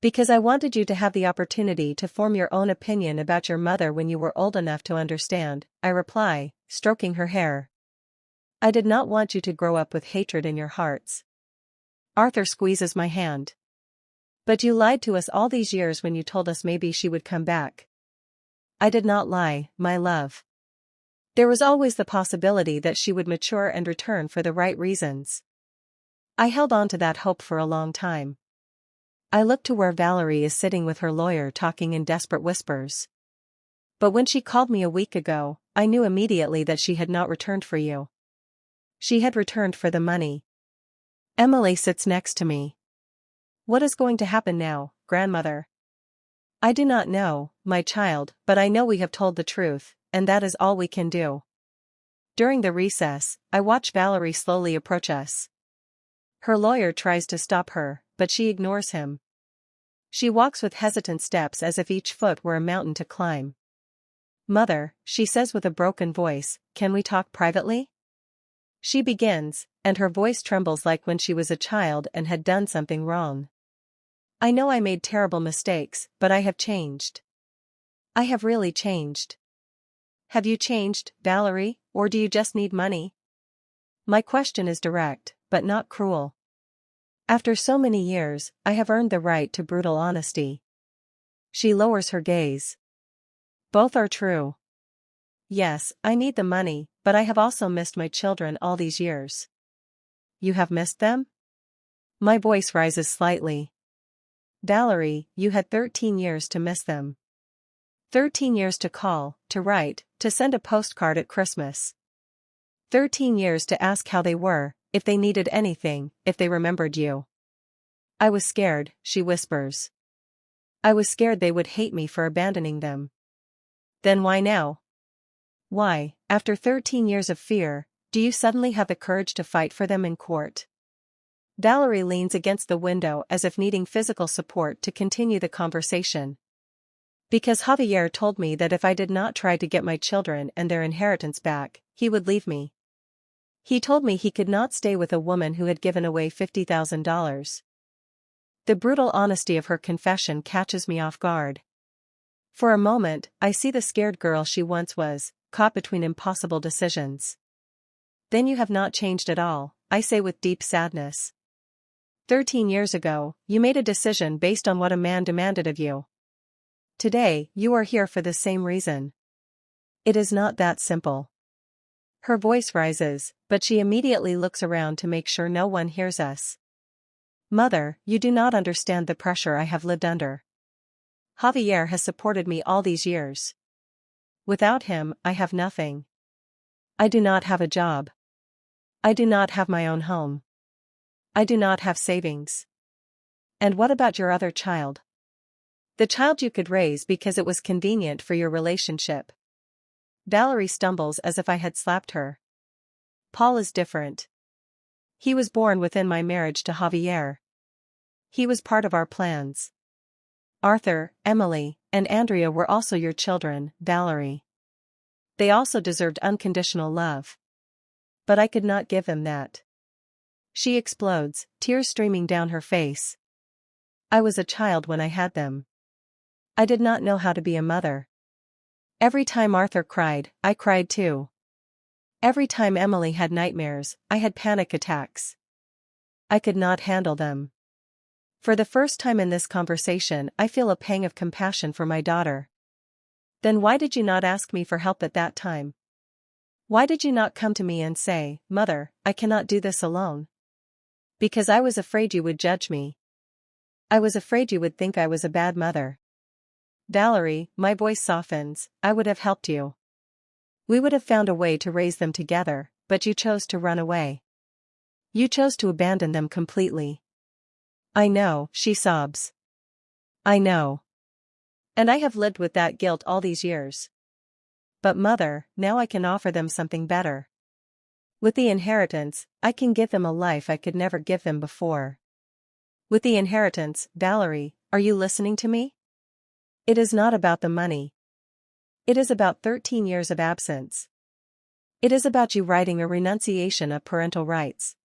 Because I wanted you to have the opportunity to form your own opinion about your mother when you were old enough to understand, I reply, stroking her hair. I did not want you to grow up with hatred in your hearts. Arthur squeezes my hand. But you lied to us all these years when you told us maybe she would come back. I did not lie, my love. There was always the possibility that she would mature and return for the right reasons. I held on to that hope for a long time. I look to where Valerie is sitting with her lawyer talking in desperate whispers. But when she called me a week ago, I knew immediately that she had not returned for you. She had returned for the money. Emily sits next to me. What is going to happen now, grandmother? I do not know, my child, but I know we have told the truth, and that is all we can do. During the recess, I watch Valerie slowly approach us. Her lawyer tries to stop her, but she ignores him. She walks with hesitant steps as if each foot were a mountain to climb. Mother, she says with a broken voice, can we talk privately? She begins, and her voice trembles like when she was a child and had done something wrong. I know I made terrible mistakes, but I have changed. I have really changed. Have you changed, Valerie, or do you just need money? My question is direct, but not cruel. After so many years, I have earned the right to brutal honesty. She lowers her gaze. Both are true. Yes, I need the money, but I have also missed my children all these years. You have missed them? My voice rises slightly. Valerie, you had 13 years to miss them. 13 years to call, to write, to send a postcard at Christmas. 13 years to ask how they were, if they needed anything, if they remembered you. I was scared, she whispers. I was scared they would hate me for abandoning them. Then why now? Why, after 13 years of fear, do you suddenly have the courage to fight for them in court? Valerie leans against the window as if needing physical support to continue the conversation. Because Javier told me that if I did not try to get my children and their inheritance back, he would leave me. He told me he could not stay with a woman who had given away $50,000. The brutal honesty of her confession catches me off guard. For a moment, I see the scared girl she once was, caught between impossible decisions. Then you have not changed at all, I say with deep sadness. 13 years ago, you made a decision based on what a man demanded of you. Today, you are here for the same reason. It is not that simple. Her voice rises, but she immediately looks around to make sure no one hears us. Mother, you do not understand the pressure I have lived under. Javier has supported me all these years. Without him, I have nothing. I do not have a job. I do not have my own home. I do not have savings. And what about your other child? The child you could raise because it was convenient for your relationship. Valerie stumbles as if I had slapped her. Paul is different. He was born within my marriage to Javier. He was part of our plans. Arthur, Emily, and Andrea were also your children, Valerie. They also deserved unconditional love. But I could not give them that. She explodes, tears streaming down her face. I was a child when I had them. I did not know how to be a mother. Every time Arthur cried, I cried too. Every time Emily had nightmares, I had panic attacks. I could not handle them. For the first time in this conversation, I feel a pang of compassion for my daughter. Then why did you not ask me for help at that time? Why did you not come to me and say, Mother, I cannot do this alone? Because I was afraid you would judge me. I was afraid you would think I was a bad mother. Valerie, my voice softens, I would have helped you. We would have found a way to raise them together, but you chose to run away. You chose to abandon them completely. I know, she sobs. I know. And I have lived with that guilt all these years. But Mother, now I can offer them something better. With the inheritance, I can give them a life I could never give them before. With the inheritance, Valerie, are you listening to me? It is not about the money. It is about 13 years of absence. It is about you writing a renunciation of parental rights.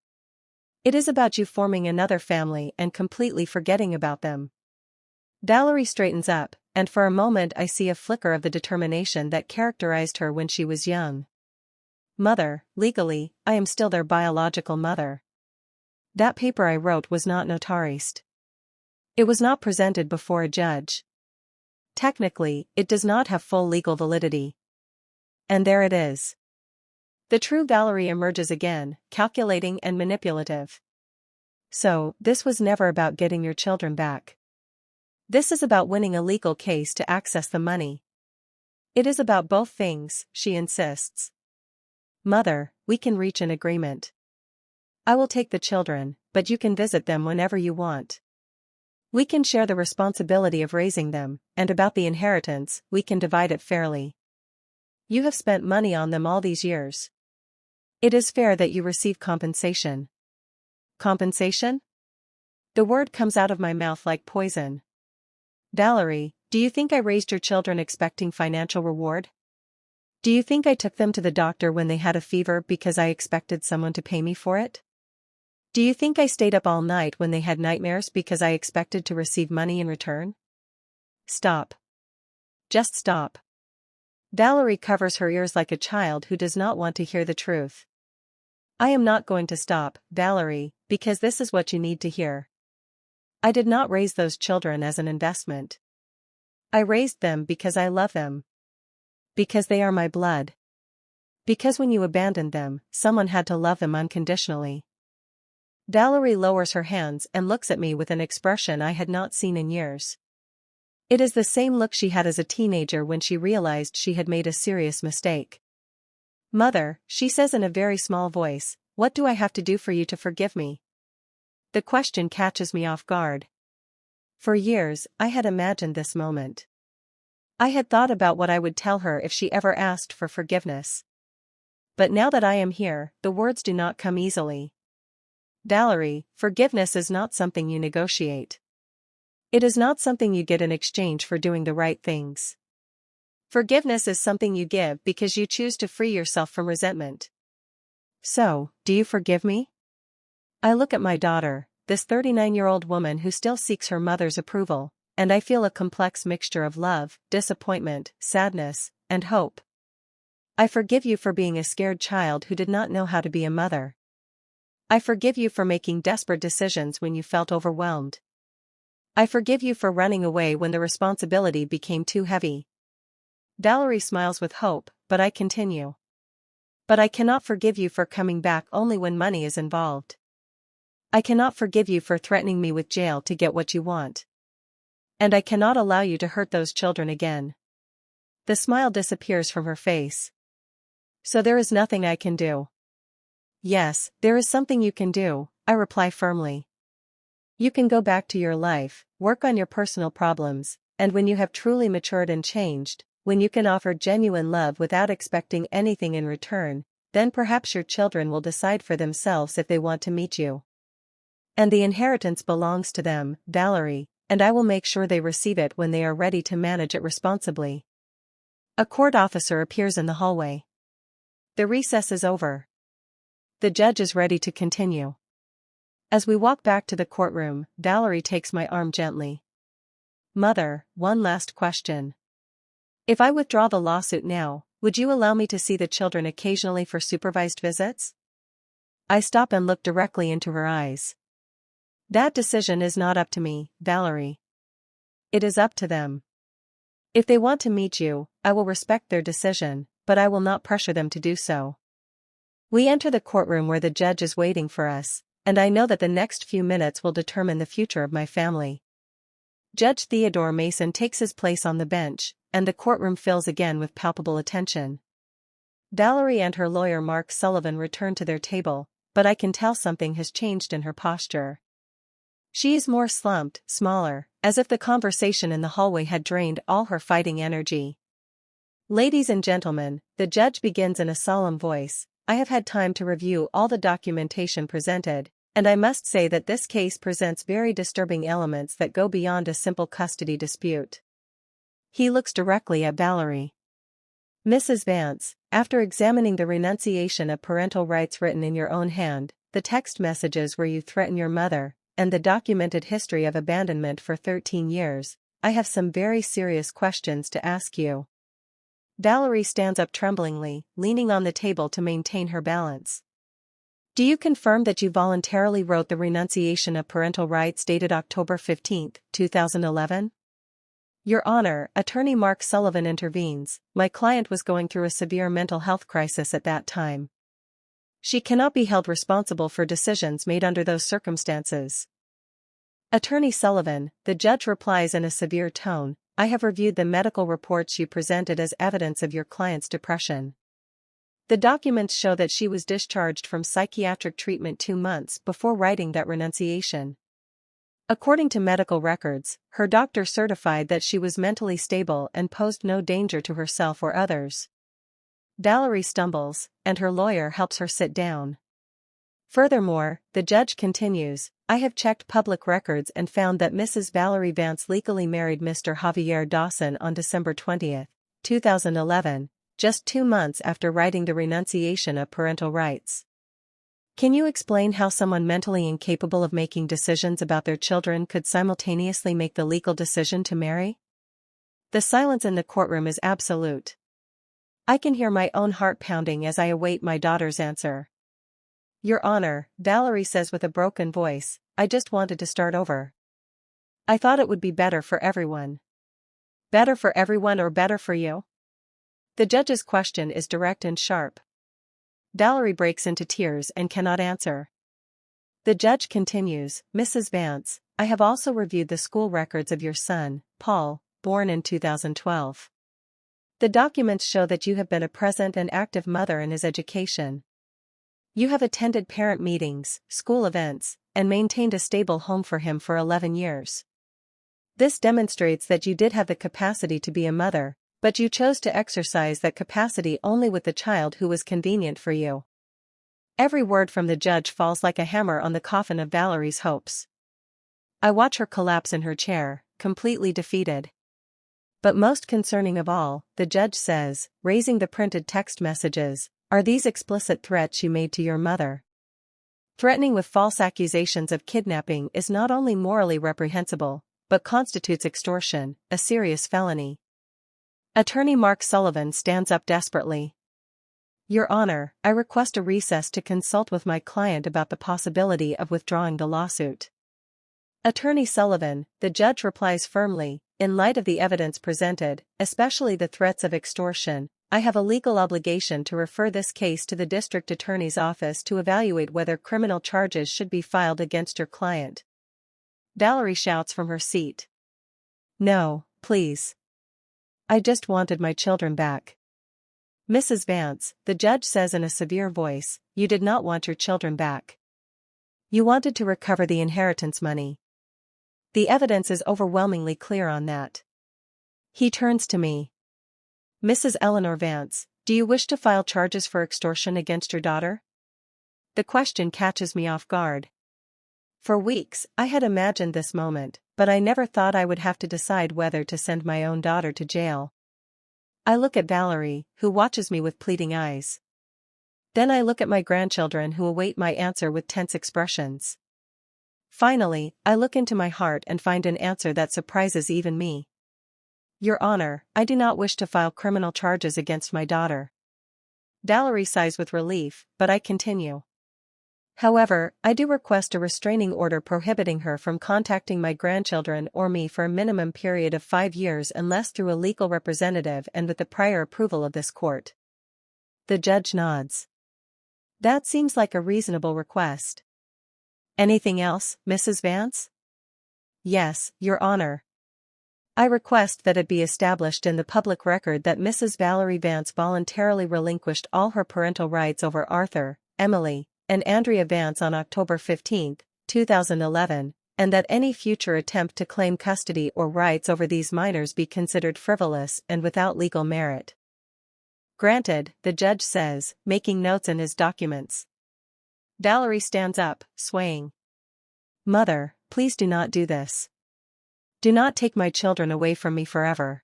It is about you forming another family and completely forgetting about them. Valerie straightens up, and for a moment I see a flicker of the determination that characterized her when she was young. Mother, legally, I am still their biological mother. That paper I wrote was not notarized. It was not presented before a judge. Technically, it does not have full legal validity. And there it is. The true Valerie emerges again, calculating and manipulative. So, this was never about getting your children back. This is about winning a legal case to access the money. It is about both things, she insists. Mother, we can reach an agreement. I will take the children, but you can visit them whenever you want. We can share the responsibility of raising them, and about the inheritance, we can divide it fairly. You have spent money on them all these years. It is fair that you receive compensation. Compensation? The word comes out of my mouth like poison. Valerie, do you think I raised your children expecting financial reward? Do you think I took them to the doctor when they had a fever because I expected someone to pay me for it? Do you think I stayed up all night when they had nightmares because I expected to receive money in return? Stop. Just stop. Valerie covers her ears like a child who does not want to hear the truth. I am not going to stop, Valerie, because this is what you need to hear. I did not raise those children as an investment. I raised them because I love them. Because they are my blood. Because when you abandoned them, someone had to love them unconditionally. Valerie lowers her hands and looks at me with an expression I had not seen in years. It is the same look she had as a teenager when she realized she had made a serious mistake. Mother, she says in a very small voice, what do I have to do for you to forgive me? The question catches me off guard. For years, I had imagined this moment. I had thought about what I would tell her if she ever asked for forgiveness. But now that I am here, the words do not come easily. Valerie, forgiveness is not something you negotiate. It is not something you get in exchange for doing the right things. Forgiveness is something you give because you choose to free yourself from resentment. So, do you forgive me? I look at my daughter, this 39-year-old woman who still seeks her mother's approval, and I feel a complex mixture of love, disappointment, sadness, and hope. I forgive you for being a scared child who did not know how to be a mother. I forgive you for making desperate decisions when you felt overwhelmed. I forgive you for running away when the responsibility became too heavy. Valerie smiles with hope, but I continue. But I cannot forgive you for coming back only when money is involved. I cannot forgive you for threatening me with jail to get what you want. And I cannot allow you to hurt those children again. The smile disappears from her face. So there is nothing I can do. Yes, there is something you can do, I reply firmly. You can go back to your life, work on your personal problems, and when you have truly matured and changed, when you can offer genuine love without expecting anything in return, then perhaps your children will decide for themselves if they want to meet you. And the inheritance belongs to them, Valerie, and I will make sure they receive it when they are ready to manage it responsibly. A court officer appears in the hallway. The recess is over. The judge is ready to continue. As we walk back to the courtroom, Valerie takes my arm gently. Mother, one last question. If I withdraw the lawsuit now, would you allow me to see the children occasionally for supervised visits? I stop and look directly into her eyes. That decision is not up to me, Valerie. It is up to them. If they want to meet you, I will respect their decision, but I will not pressure them to do so. We enter the courtroom where the judge is waiting for us, and I know that the next few minutes will determine the future of my family. Judge Theodore Mason takes his place on the bench, and the courtroom fills again with palpable attention. Valerie and her lawyer Mark Sullivan return to their table, but I can tell something has changed in her posture. She is more slumped, smaller, as if the conversation in the hallway had drained all her fighting energy. Ladies and gentlemen, the judge begins in a solemn voice. I have had time to review all the documentation presented, and I must say that this case presents very disturbing elements that go beyond a simple custody dispute. He looks directly at Valerie. Mrs. Vance, after examining the renunciation of parental rights written in your own hand, the text messages where you threaten your mother, and the documented history of abandonment for 13 years, I have some very serious questions to ask you. Valerie stands up tremblingly, leaning on the table to maintain her balance. Do you confirm that you voluntarily wrote the renunciation of parental rights dated October 15, 2011? Your Honor, Attorney Mark Sullivan intervenes. My client was going through a severe mental health crisis at that time. She cannot be held responsible for decisions made under those circumstances. Attorney Sullivan, the judge replies in a severe tone, I have reviewed the medical reports you presented as evidence of your client's depression. The documents show that she was discharged from psychiatric treatment 2 months before writing that renunciation. According to medical records, her doctor certified that she was mentally stable and posed no danger to herself or others. Valerie stumbles, and her lawyer helps her sit down. Furthermore, the judge continues, I have checked public records and found that Mrs. Valerie Vance legally married Mr. Javier Dawson on December 20, 2011, just 2 months after writing the renunciation of parental rights. Can you explain how someone mentally incapable of making decisions about their children could simultaneously make the legal decision to marry? The silence in the courtroom is absolute. I can hear my own heart pounding as I await my daughter's answer. Your Honor, Valerie says with a broken voice, I just wanted to start over. I thought it would be better for everyone. Better for everyone or better for you? The judge's question is direct and sharp. Valerie breaks into tears and cannot answer. The judge continues, Mrs. Vance, I have also reviewed the school records of your son, Paul, born in 2012. The documents show that you have been a present and active mother in his education. You have attended parent meetings, school events, and maintained a stable home for him for 11 years. This demonstrates that you did have the capacity to be a mother, but you chose to exercise that capacity only with the child who was convenient for you. Every word from the judge falls like a hammer on the coffin of Valerie's hopes. I watch her collapse in her chair, completely defeated. But most concerning of all, the judge says, raising the printed text messages, are these explicit threats you made to your mother? Threatening with false accusations of kidnapping is not only morally reprehensible, but constitutes extortion, a serious felony. Attorney Mark Sullivan stands up desperately. Your Honor, I request a recess to consult with my client about the possibility of withdrawing the lawsuit. Attorney Sullivan, the judge replies firmly, in light of the evidence presented, especially the threats of extortion, I have a legal obligation to refer this case to the district attorney's office to evaluate whether criminal charges should be filed against your client. Valerie shouts from her seat. No, please. I just wanted my children back. Mrs. Vance, the judge says in a severe voice, you did not want your children back. You wanted to recover the inheritance money. The evidence is overwhelmingly clear on that. He turns to me. Mrs. Eleanor Vance, do you wish to file charges for extortion against your daughter? The question catches me off guard. For weeks, I had imagined this moment, but I never thought I would have to decide whether to send my own daughter to jail. I look at Valerie, who watches me with pleading eyes. Then I look at my grandchildren who await my answer with tense expressions. Finally, I look into my heart and find an answer that surprises even me. Your Honor, I do not wish to file criminal charges against my daughter. Valerie sighs with relief, but I continue. However, I do request a restraining order prohibiting her from contacting my grandchildren or me for a minimum period of 5 years unless through a legal representative and with the prior approval of this court. The judge nods. That seems like a reasonable request. Anything else, Mrs. Vance? Yes, Your Honor. I request that it be established in the public record that Mrs. Valerie Vance voluntarily relinquished all her parental rights over Arthur, Emily, and Andrea Vance on October 15, 2011, and that any future attempt to claim custody or rights over these minors be considered frivolous and without legal merit. Granted, the judge says, making notes in his documents. Valerie stands up, swaying. Mother, please do not do this. Do not take my children away from me forever.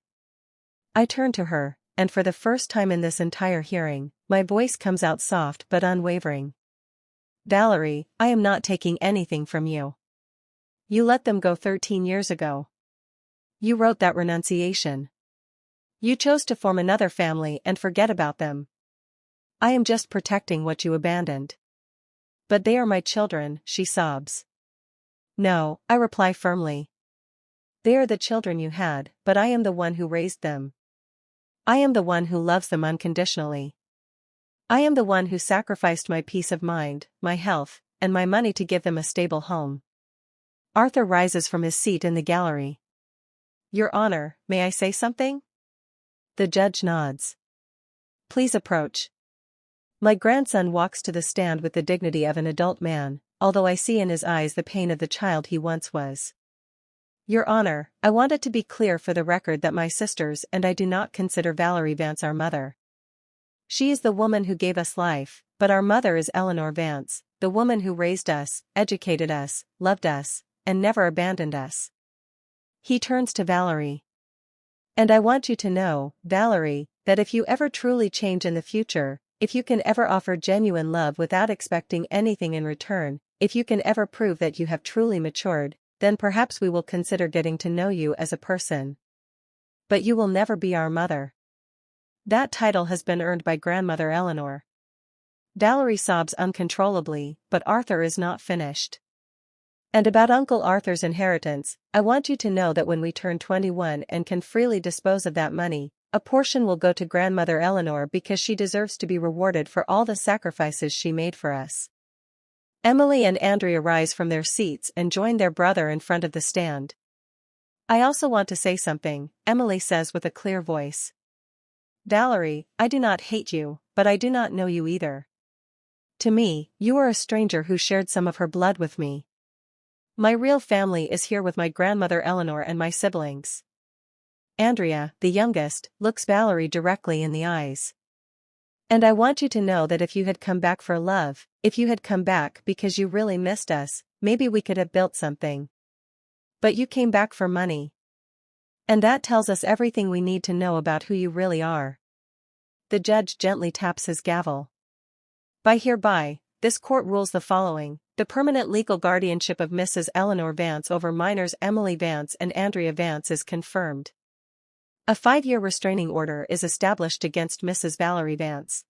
I turn to her, and for the first time in this entire hearing, my voice comes out soft but unwavering. Valerie, I am not taking anything from you. You let them go 13 years ago. You wrote that renunciation. You chose to form another family and forget about them. I am just protecting what you abandoned. But they are my children, she sobs. No, I reply firmly. They are the children you had, but I am the one who raised them. I am the one who loves them unconditionally. I am the one who sacrificed my peace of mind, my health, and my money to give them a stable home. Arthur rises from his seat in the gallery. Your Honor, may I say something? The judge nods. Please approach. My grandson walks to the stand with the dignity of an adult man, although I see in his eyes the pain of the child he once was. Your Honor, I want it to be clear for the record that my sisters and I do not consider Valerie Vance our mother. She is the woman who gave us life, but our mother is Eleanor Vance, the woman who raised us, educated us, loved us, and never abandoned us. He turns to Valerie. And I want you to know, Valerie, that if you ever truly change in the future, if you can ever offer genuine love without expecting anything in return, if you can ever prove that you have truly matured, then perhaps we will consider getting to know you as a person. But you will never be our mother. That title has been earned by grandmother Eleanor. Valerie sobs uncontrollably, but Arthur is not finished. And about Uncle Arthur's inheritance, I want you to know that when we turn 21 and can freely dispose of that money, a portion will go to grandmother Eleanor because she deserves to be rewarded for all the sacrifices she made for us. Emily and Andrea rise from their seats and join their brother in front of the stand. I also want to say something, Emily says with a clear voice. Valerie, I do not hate you, but I do not know you either. To me, you are a stranger who shared some of her blood with me. My real family is here with my grandmother Eleanor and my siblings. Andrea, the youngest, looks Valerie directly in the eyes. And I want you to know that if you had come back for love, if you had come back because you really missed us, maybe we could have built something. But you came back for money. And that tells us everything we need to know about who you really are. The judge gently taps his gavel. By hereby, this court rules the following. The permanent legal guardianship of Mrs. Eleanor Vance over minors Emily Vance and Andrea Vance is confirmed. A 5-year restraining order is established against Mrs. Valerie Vance.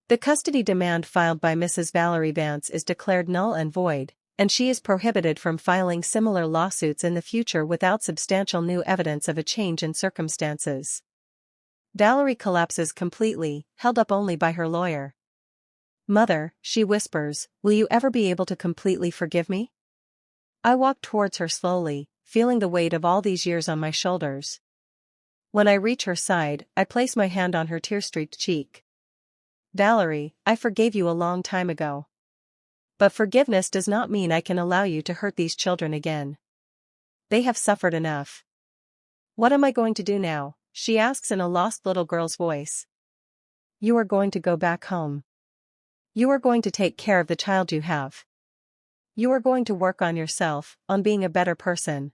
The custody demand filed by Mrs. Valerie Vance is declared null and void, and she is prohibited from filing similar lawsuits in the future without substantial new evidence of a change in circumstances. Valerie collapses completely, held up only by her lawyer. Mother, she whispers, will you ever be able to completely forgive me? I walk towards her slowly, feeling the weight of all these years on my shoulders. When I reach her side, I place my hand on her tear-streaked cheek. Valerie, I forgave you a long time ago. But forgiveness does not mean I can allow you to hurt these children again. They have suffered enough. What am I going to do now? She asks in a lost little girl's voice. You are going to go back home. You are going to take care of the child you have. You are going to work on yourself, on being a better person.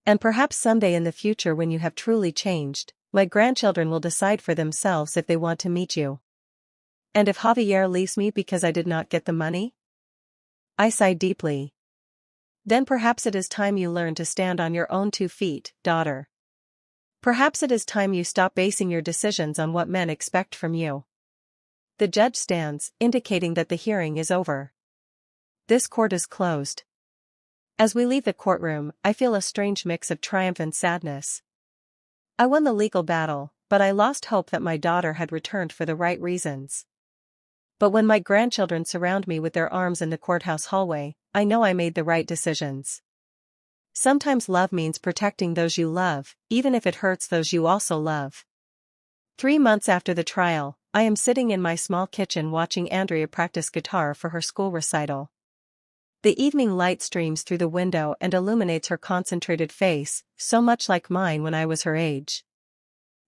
And perhaps someday in the future when you have truly changed, my grandchildren will decide for themselves if they want to meet you. And if Javier leaves me because I did not get the money? I sigh deeply. Then perhaps it is time you learn to stand on your own 2 feet, daughter. Perhaps it is time you stop basing your decisions on what men expect from you. The judge stands, indicating that the hearing is over. This court is closed. As we leave the courtroom, I feel a strange mix of triumph and sadness. I won the legal battle, but I lost hope that my daughter had returned for the right reasons. But when my grandchildren surround me with their arms in the courthouse hallway, I know I made the right decisions. Sometimes love means protecting those you love, even if it hurts those you also love. 3 months after the trial, I am sitting in my small kitchen watching Andrea practice guitar for her school recital. The evening light streams through the window and illuminates her concentrated face, so much like mine when I was her age.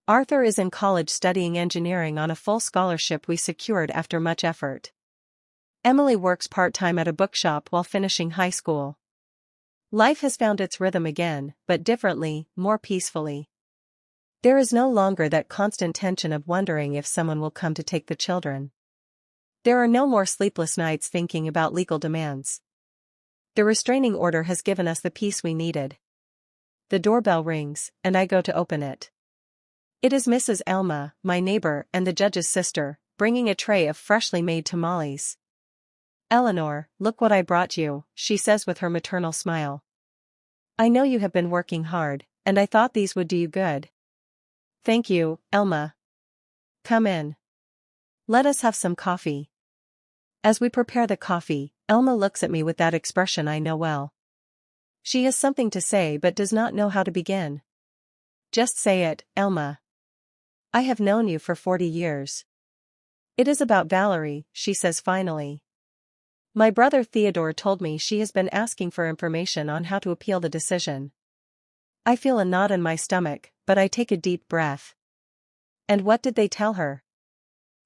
Arthur is in college studying engineering on a full scholarship we secured after much effort. Emily works part-time at a bookshop while finishing high school. Life has found its rhythm again, but differently, more peacefully. There is no longer that constant tension of wondering if someone will come to take the children. There are no more sleepless nights thinking about legal demands. The restraining order has given us the peace we needed. The doorbell rings, and I go to open it. It is Mrs. Elma, my neighbor and the judge's sister, bringing a tray of freshly made tamales. Eleanor, look what I brought you, she says with her maternal smile. I know you have been working hard, and I thought these would do you good. Thank you, Elma. Come in. Let us have some coffee. As we prepare the coffee, Elma looks at me with that expression I know well. She has something to say but does not know how to begin. Just say it, Elma. I have known you for 40 years. It is about Valerie, she says finally. My brother Theodore told me she has been asking for information on how to appeal the decision. I feel a knot in my stomach, but I take a deep breath. And what did they tell her?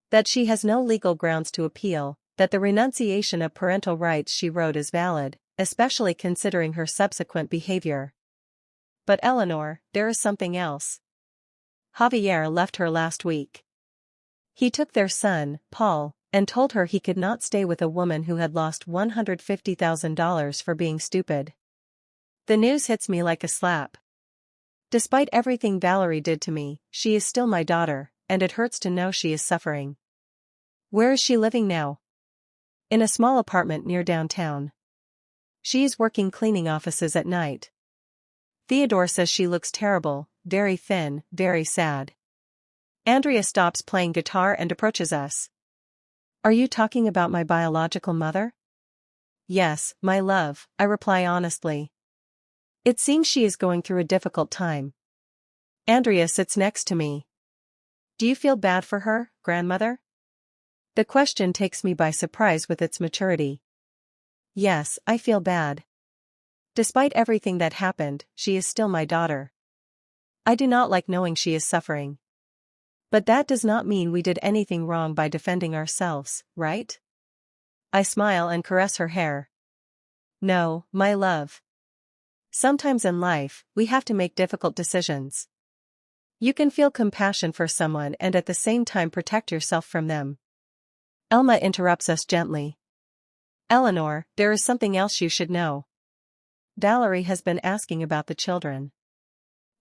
That she has no legal grounds to appeal, that the renunciation of parental rights she wrote is valid, especially considering her subsequent behavior. But Eleanor, there is something else. Javier left her last week. He took their son, Paul, and told her he could not stay with a woman who had lost $150,000 for being stupid. The news hits me like a slap. Despite everything Valerie did to me, she is still my daughter, and it hurts to know she is suffering. Where is she living now? In a small apartment near downtown. She is working cleaning offices at night. Theodore says she looks terrible, very thin, very sad. Andrea stops playing guitar and approaches us. Are you talking about my biological mother? Yes, my love, I reply honestly. It seems she is going through a difficult time. Andrea sits next to me. Do you feel bad for her, grandmother? The question takes me by surprise with its maturity. Yes, I feel bad. Despite everything that happened, she is still my daughter. I do not like knowing she is suffering. But that does not mean we did anything wrong by defending ourselves, right? I smile and caress her hair. No, my love. Sometimes in life, we have to make difficult decisions. You can feel compassion for someone and at the same time protect yourself from them. Elma interrupts us gently. Eleanor, there is something else you should know. Valerie has been asking about the children.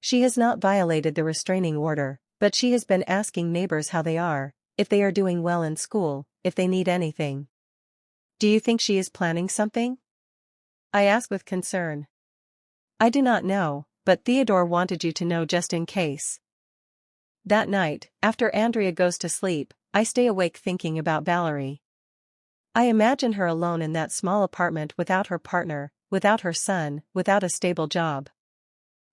She has not violated the restraining order, but she has been asking neighbors how they are, if they are doing well in school, if they need anything. Do you think she is planning something? I ask with concern. I do not know, but Theodore wanted you to know just in case. That night, after Andrea goes to sleep, I stay awake thinking about Valerie. I imagine her alone in that small apartment without her partner, without her son, without a stable job.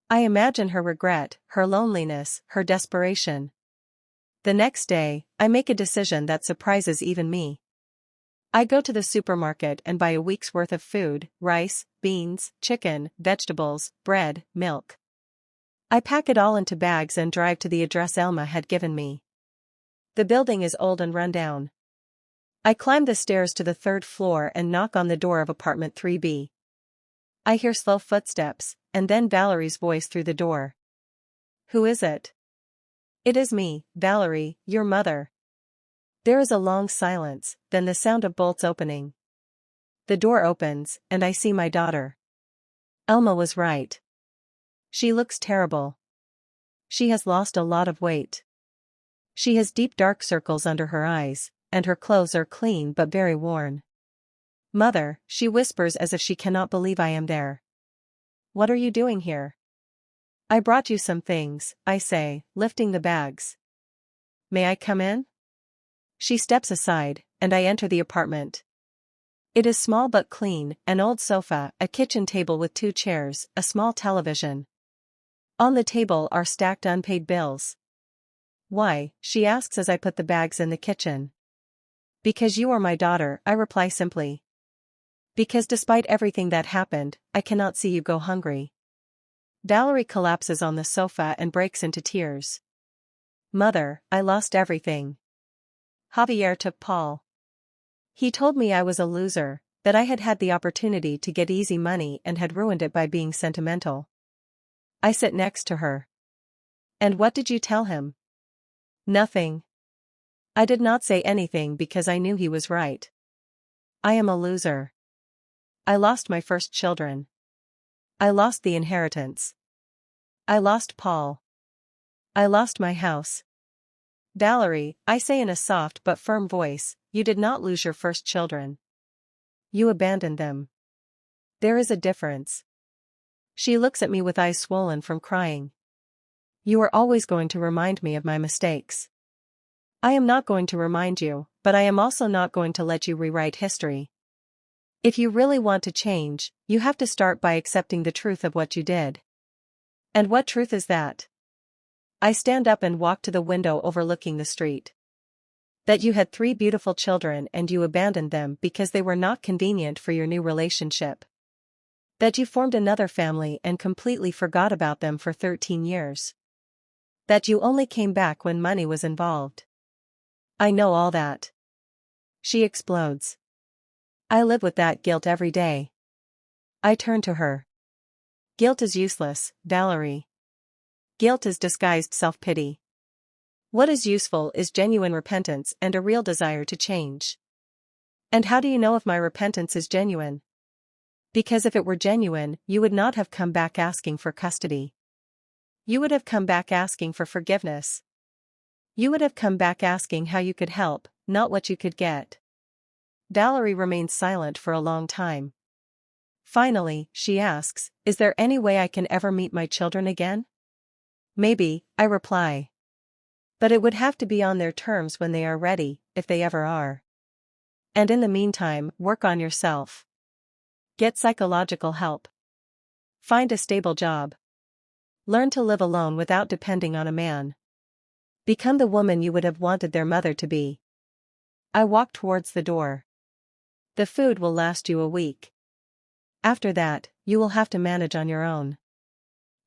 I imagine her regret, her loneliness, her desperation. The next day, I make a decision that surprises even me. I go to the supermarket and buy a week's worth of food: rice, beans, chicken, vegetables, bread, milk. I pack it all into bags and drive to the address Elma had given me. The building is old and run down. I climb the stairs to the third floor and knock on the door of apartment 3B. I hear slow footsteps, and then Valerie's voice through the door. Who is it? It is me, Valerie, your mother. There is a long silence, then the sound of bolts opening. The door opens, and I see my daughter. Elma was right. She looks terrible. She has lost a lot of weight. She has deep dark circles under her eyes, and her clothes are clean but very worn. Mother, she whispers as if she cannot believe I am there. What are you doing here? I brought you some things, I say, lifting the bags. May I come in? She steps aside, and I enter the apartment. It is small but clean: an old sofa, a kitchen table with 2 chairs, a small television. On the table are stacked unpaid bills. Why? She asks as I put the bags in the kitchen. Because you are my daughter, I reply simply. Because despite everything that happened, I cannot see you go hungry. Valerie collapses on the sofa and breaks into tears. Mother, I lost everything. Javier took Paul. He told me I was a loser, that I had had the opportunity to get easy money and had ruined it by being sentimental. I sit next to her. And what did you tell him? Nothing. I did not say anything because I knew he was right. I am a loser. I lost my first children. I lost the inheritance. I lost Paul. I lost my house. Valerie, I say in a soft but firm voice, you did not lose your first children. You abandoned them. There is a difference. She looks at me with eyes swollen from crying. You are always going to remind me of my mistakes. I am not going to remind you, but I am also not going to let you rewrite history. If you really want to change, you have to start by accepting the truth of what you did. And what truth is that? I stand up and walk to the window overlooking the street. That you had 3 beautiful children and you abandoned them because they were not convenient for your new relationship. That you formed another family and completely forgot about them for 13 years. That you only came back when money was involved. I know all that. She explodes. I live with that guilt every day. I turn to her. Guilt is useless, Valerie. Guilt is disguised self-pity. What is useful is genuine repentance and a real desire to change. And how do you know if my repentance is genuine? Because if it were genuine, you would not have come back asking for custody. You would have come back asking for forgiveness. You would have come back asking how you could help, not what you could get. Valerie remains silent for a long time. Finally, she asks, "Is there any way I can ever meet my children again?" "Maybe," I reply. "But it would have to be on their terms when they are ready, if they ever are. And in the meantime, work on yourself. Get psychological help. Find a stable job. Learn to live alone without depending on a man. Become the woman you would have wanted their mother to be." I walk towards the door. "The food will last you a week. After that, you will have to manage on your own."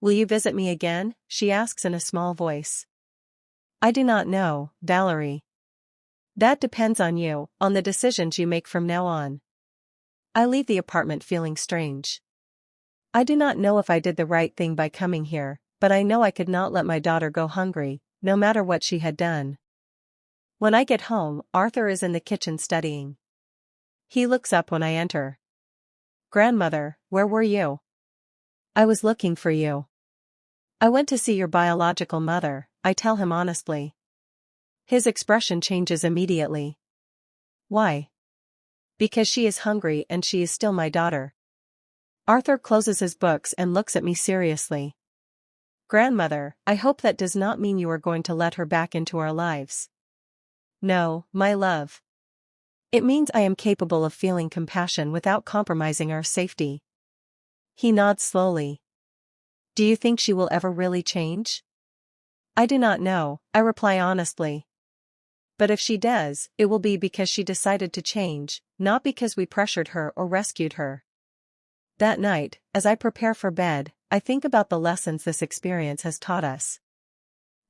"Will you visit me again?" she asks in a small voice. "I do not know, Valerie. That depends on you, on the decisions you make from now on." I leave the apartment feeling strange. I do not know if I did the right thing by coming here, but I know I could not let my daughter go hungry, no matter what she had done. When I get home, Arthur is in the kitchen studying. He looks up when I enter. "Grandmother, where were you?" "I was looking for you." "I went to see your biological mother," I tell him honestly. His expression changes immediately. "Why?" "Because she is hungry and she is still my daughter." Arthur closes his books and looks at me seriously. "Grandmother, I hope that does not mean you are going to let her back into our lives." "No, my love. It means I am capable of feeling compassion without compromising our safety." He nods slowly. "Do you think she will ever really change?" "I do not know," I reply honestly. "But if she does, it will be because she decided to change, not because we pressured her or rescued her." That night, as I prepare for bed, I think about the lessons this experience has taught us.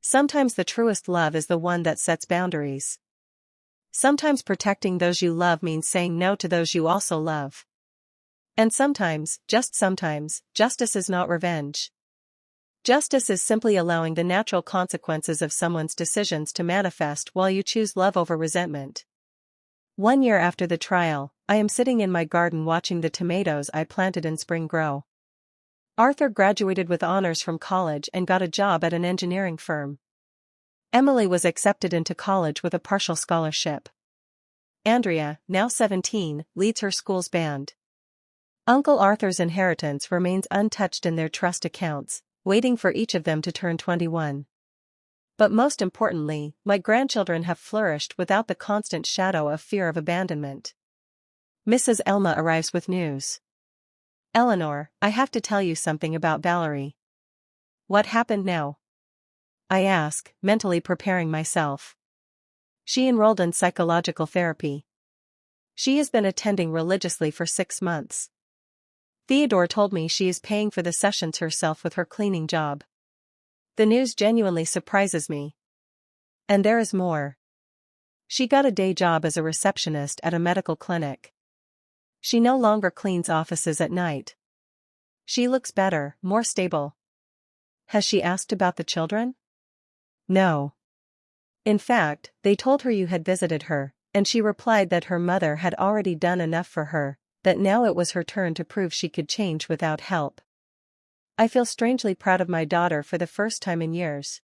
Sometimes the truest love is the one that sets boundaries. Sometimes protecting those you love means saying no to those you also love. And sometimes, just sometimes, justice is not revenge. Justice is simply allowing the natural consequences of someone's decisions to manifest while you choose love over resentment. 1 year after the trial, I am sitting in my garden watching the tomatoes I planted in spring grow. Arthur graduated with honors from college and got a job at an engineering firm. Emily was accepted into college with a partial scholarship. Andrea, now 17, leads her school's band. Uncle Arthur's inheritance remains untouched in their trust accounts, waiting for each of them to turn 21. But most importantly, my grandchildren have flourished without the constant shadow of fear of abandonment. Mrs. Elma arrives with news. "Eleanor, I have to tell you something about Valerie." "What happened now?" I ask, mentally preparing myself. "She enrolled in psychological therapy. She has been attending religiously for 6 months. Theodore told me she is paying for the sessions herself with her cleaning job." The news genuinely surprises me. And there is more. She got a day job as a receptionist at a medical clinic. She no longer cleans offices at night. She looks better, more stable. Has she asked about the children? No. In fact, they told her you had visited her, and she replied that her mother had already done enough for her, that now it was her turn to prove she could change without help. I feel strangely proud of my daughter for the first time in years.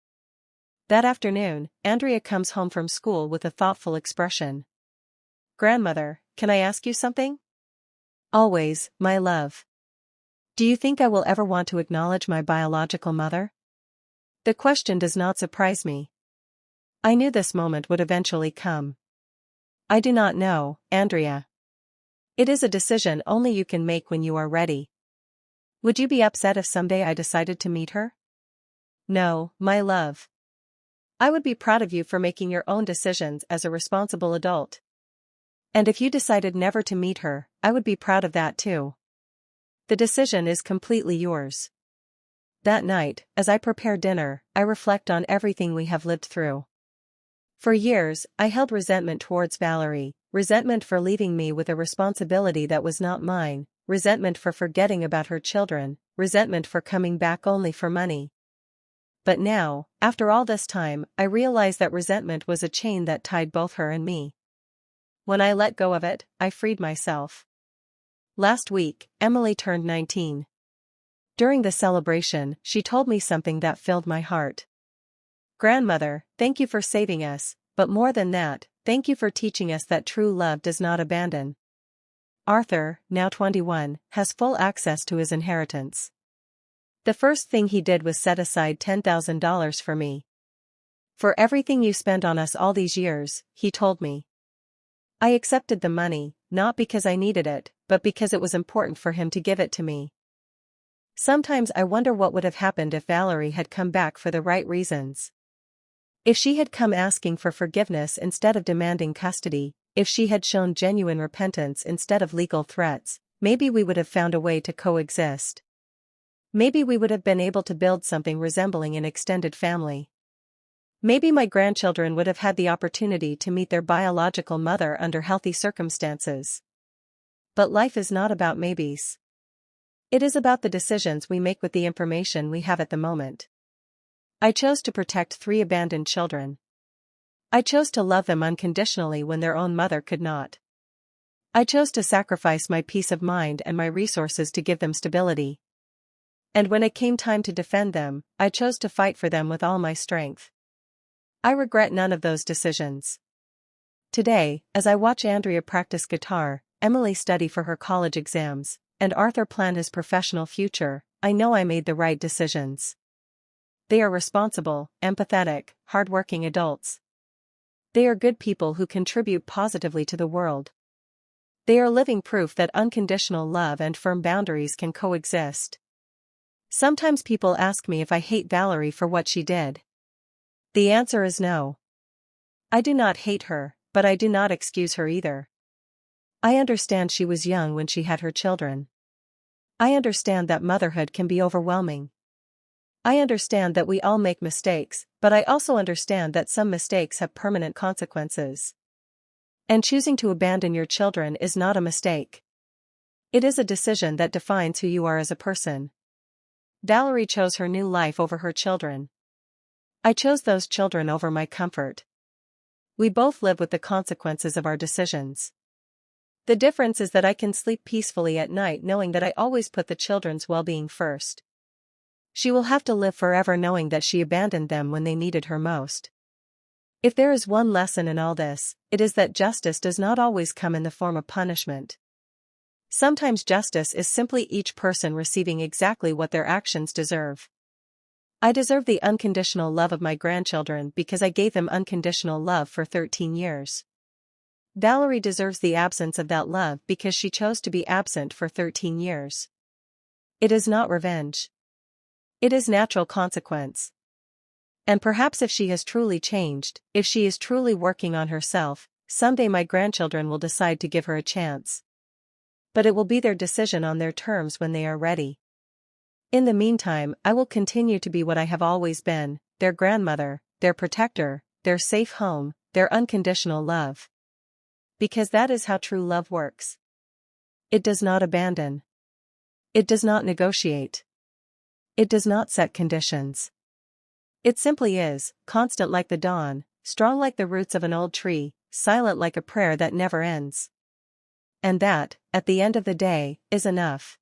That afternoon, Andrea comes home from school with a thoughtful expression. "Grandmother, can I ask you something?" "Always, my love." "Do you think I will ever want to acknowledge my biological mother?" The question does not surprise me. I knew this moment would eventually come. "I do not know, Andrea. It is a decision only you can make when you are ready." "Would you be upset if someday I decided to meet her?" "No, my love. I would be proud of you for making your own decisions as a responsible adult. And if you decided never to meet her, I would be proud of that too. The decision is completely yours." That night, as I prepare dinner, I reflect on everything we have lived through. For years, I held resentment towards Valerie, resentment for leaving me with a responsibility that was not mine, resentment for forgetting about her children, resentment for coming back only for money. But now, after all this time, I realize that resentment was a chain that tied both her and me. When I let go of it, I freed myself. Last week, Emily turned 19. During the celebration, she told me something that filled my heart. "Grandmother, thank you for saving us, but more than that, thank you for teaching us that true love does not abandon." Arthur, now 21, has full access to his inheritance. The first thing he did was set aside $10,000 for me. "For everything you spent on us all these years," he told me. I accepted the money, not because I needed it, but because it was important for him to give it to me. Sometimes I wonder what would have happened if Valerie had come back for the right reasons. If she had come asking for forgiveness instead of demanding custody, if she had shown genuine repentance instead of legal threats, maybe we would have found a way to coexist. Maybe we would have been able to build something resembling an extended family. Maybe my grandchildren would have had the opportunity to meet their biological mother under healthy circumstances. But life is not about maybes. It is about the decisions we make with the information we have at the moment. I chose to protect 3 abandoned children. I chose to love them unconditionally when their own mother could not. I chose to sacrifice my peace of mind and my resources to give them stability. And when it came time to defend them, I chose to fight for them with all my strength. I regret none of those decisions. Today, as I watch Andrea practice guitar, Emily study for her college exams, and Arthur plan his professional future, I know I made the right decisions. They are responsible, empathetic, hardworking adults. They are good people who contribute positively to the world. They are living proof that unconditional love and firm boundaries can coexist. Sometimes people ask me if I hate Valerie for what she did. The answer is no. I do not hate her, but I do not excuse her either. I understand she was young when she had her children. I understand that motherhood can be overwhelming. I understand that we all make mistakes, but I also understand that some mistakes have permanent consequences. And choosing to abandon your children is not a mistake. It is a decision that defines who you are as a person. Valerie chose her new life over her children. I chose those children over my comfort. We both live with the consequences of our decisions. The difference is that I can sleep peacefully at night knowing that I always put the children's well-being first. She will have to live forever knowing that she abandoned them when they needed her most. If there is one lesson in all this, it is that justice does not always come in the form of punishment. Sometimes justice is simply each person receiving exactly what their actions deserve. I deserve the unconditional love of my grandchildren because I gave them unconditional love for 13 years. Valerie deserves the absence of that love because she chose to be absent for 13 years. It is not revenge. It is natural consequence. And perhaps if she has truly changed, if she is truly working on herself, someday my grandchildren will decide to give her a chance. But it will be their decision on their terms when they are ready. In the meantime, I will continue to be what I have always been, their grandmother, their protector, their safe home, their unconditional love. Because that is how true love works. It does not abandon. It does not negotiate. It does not set conditions. It simply is, constant like the dawn, strong like the roots of an old tree, silent like a prayer that never ends. And that, at the end of the day, is enough.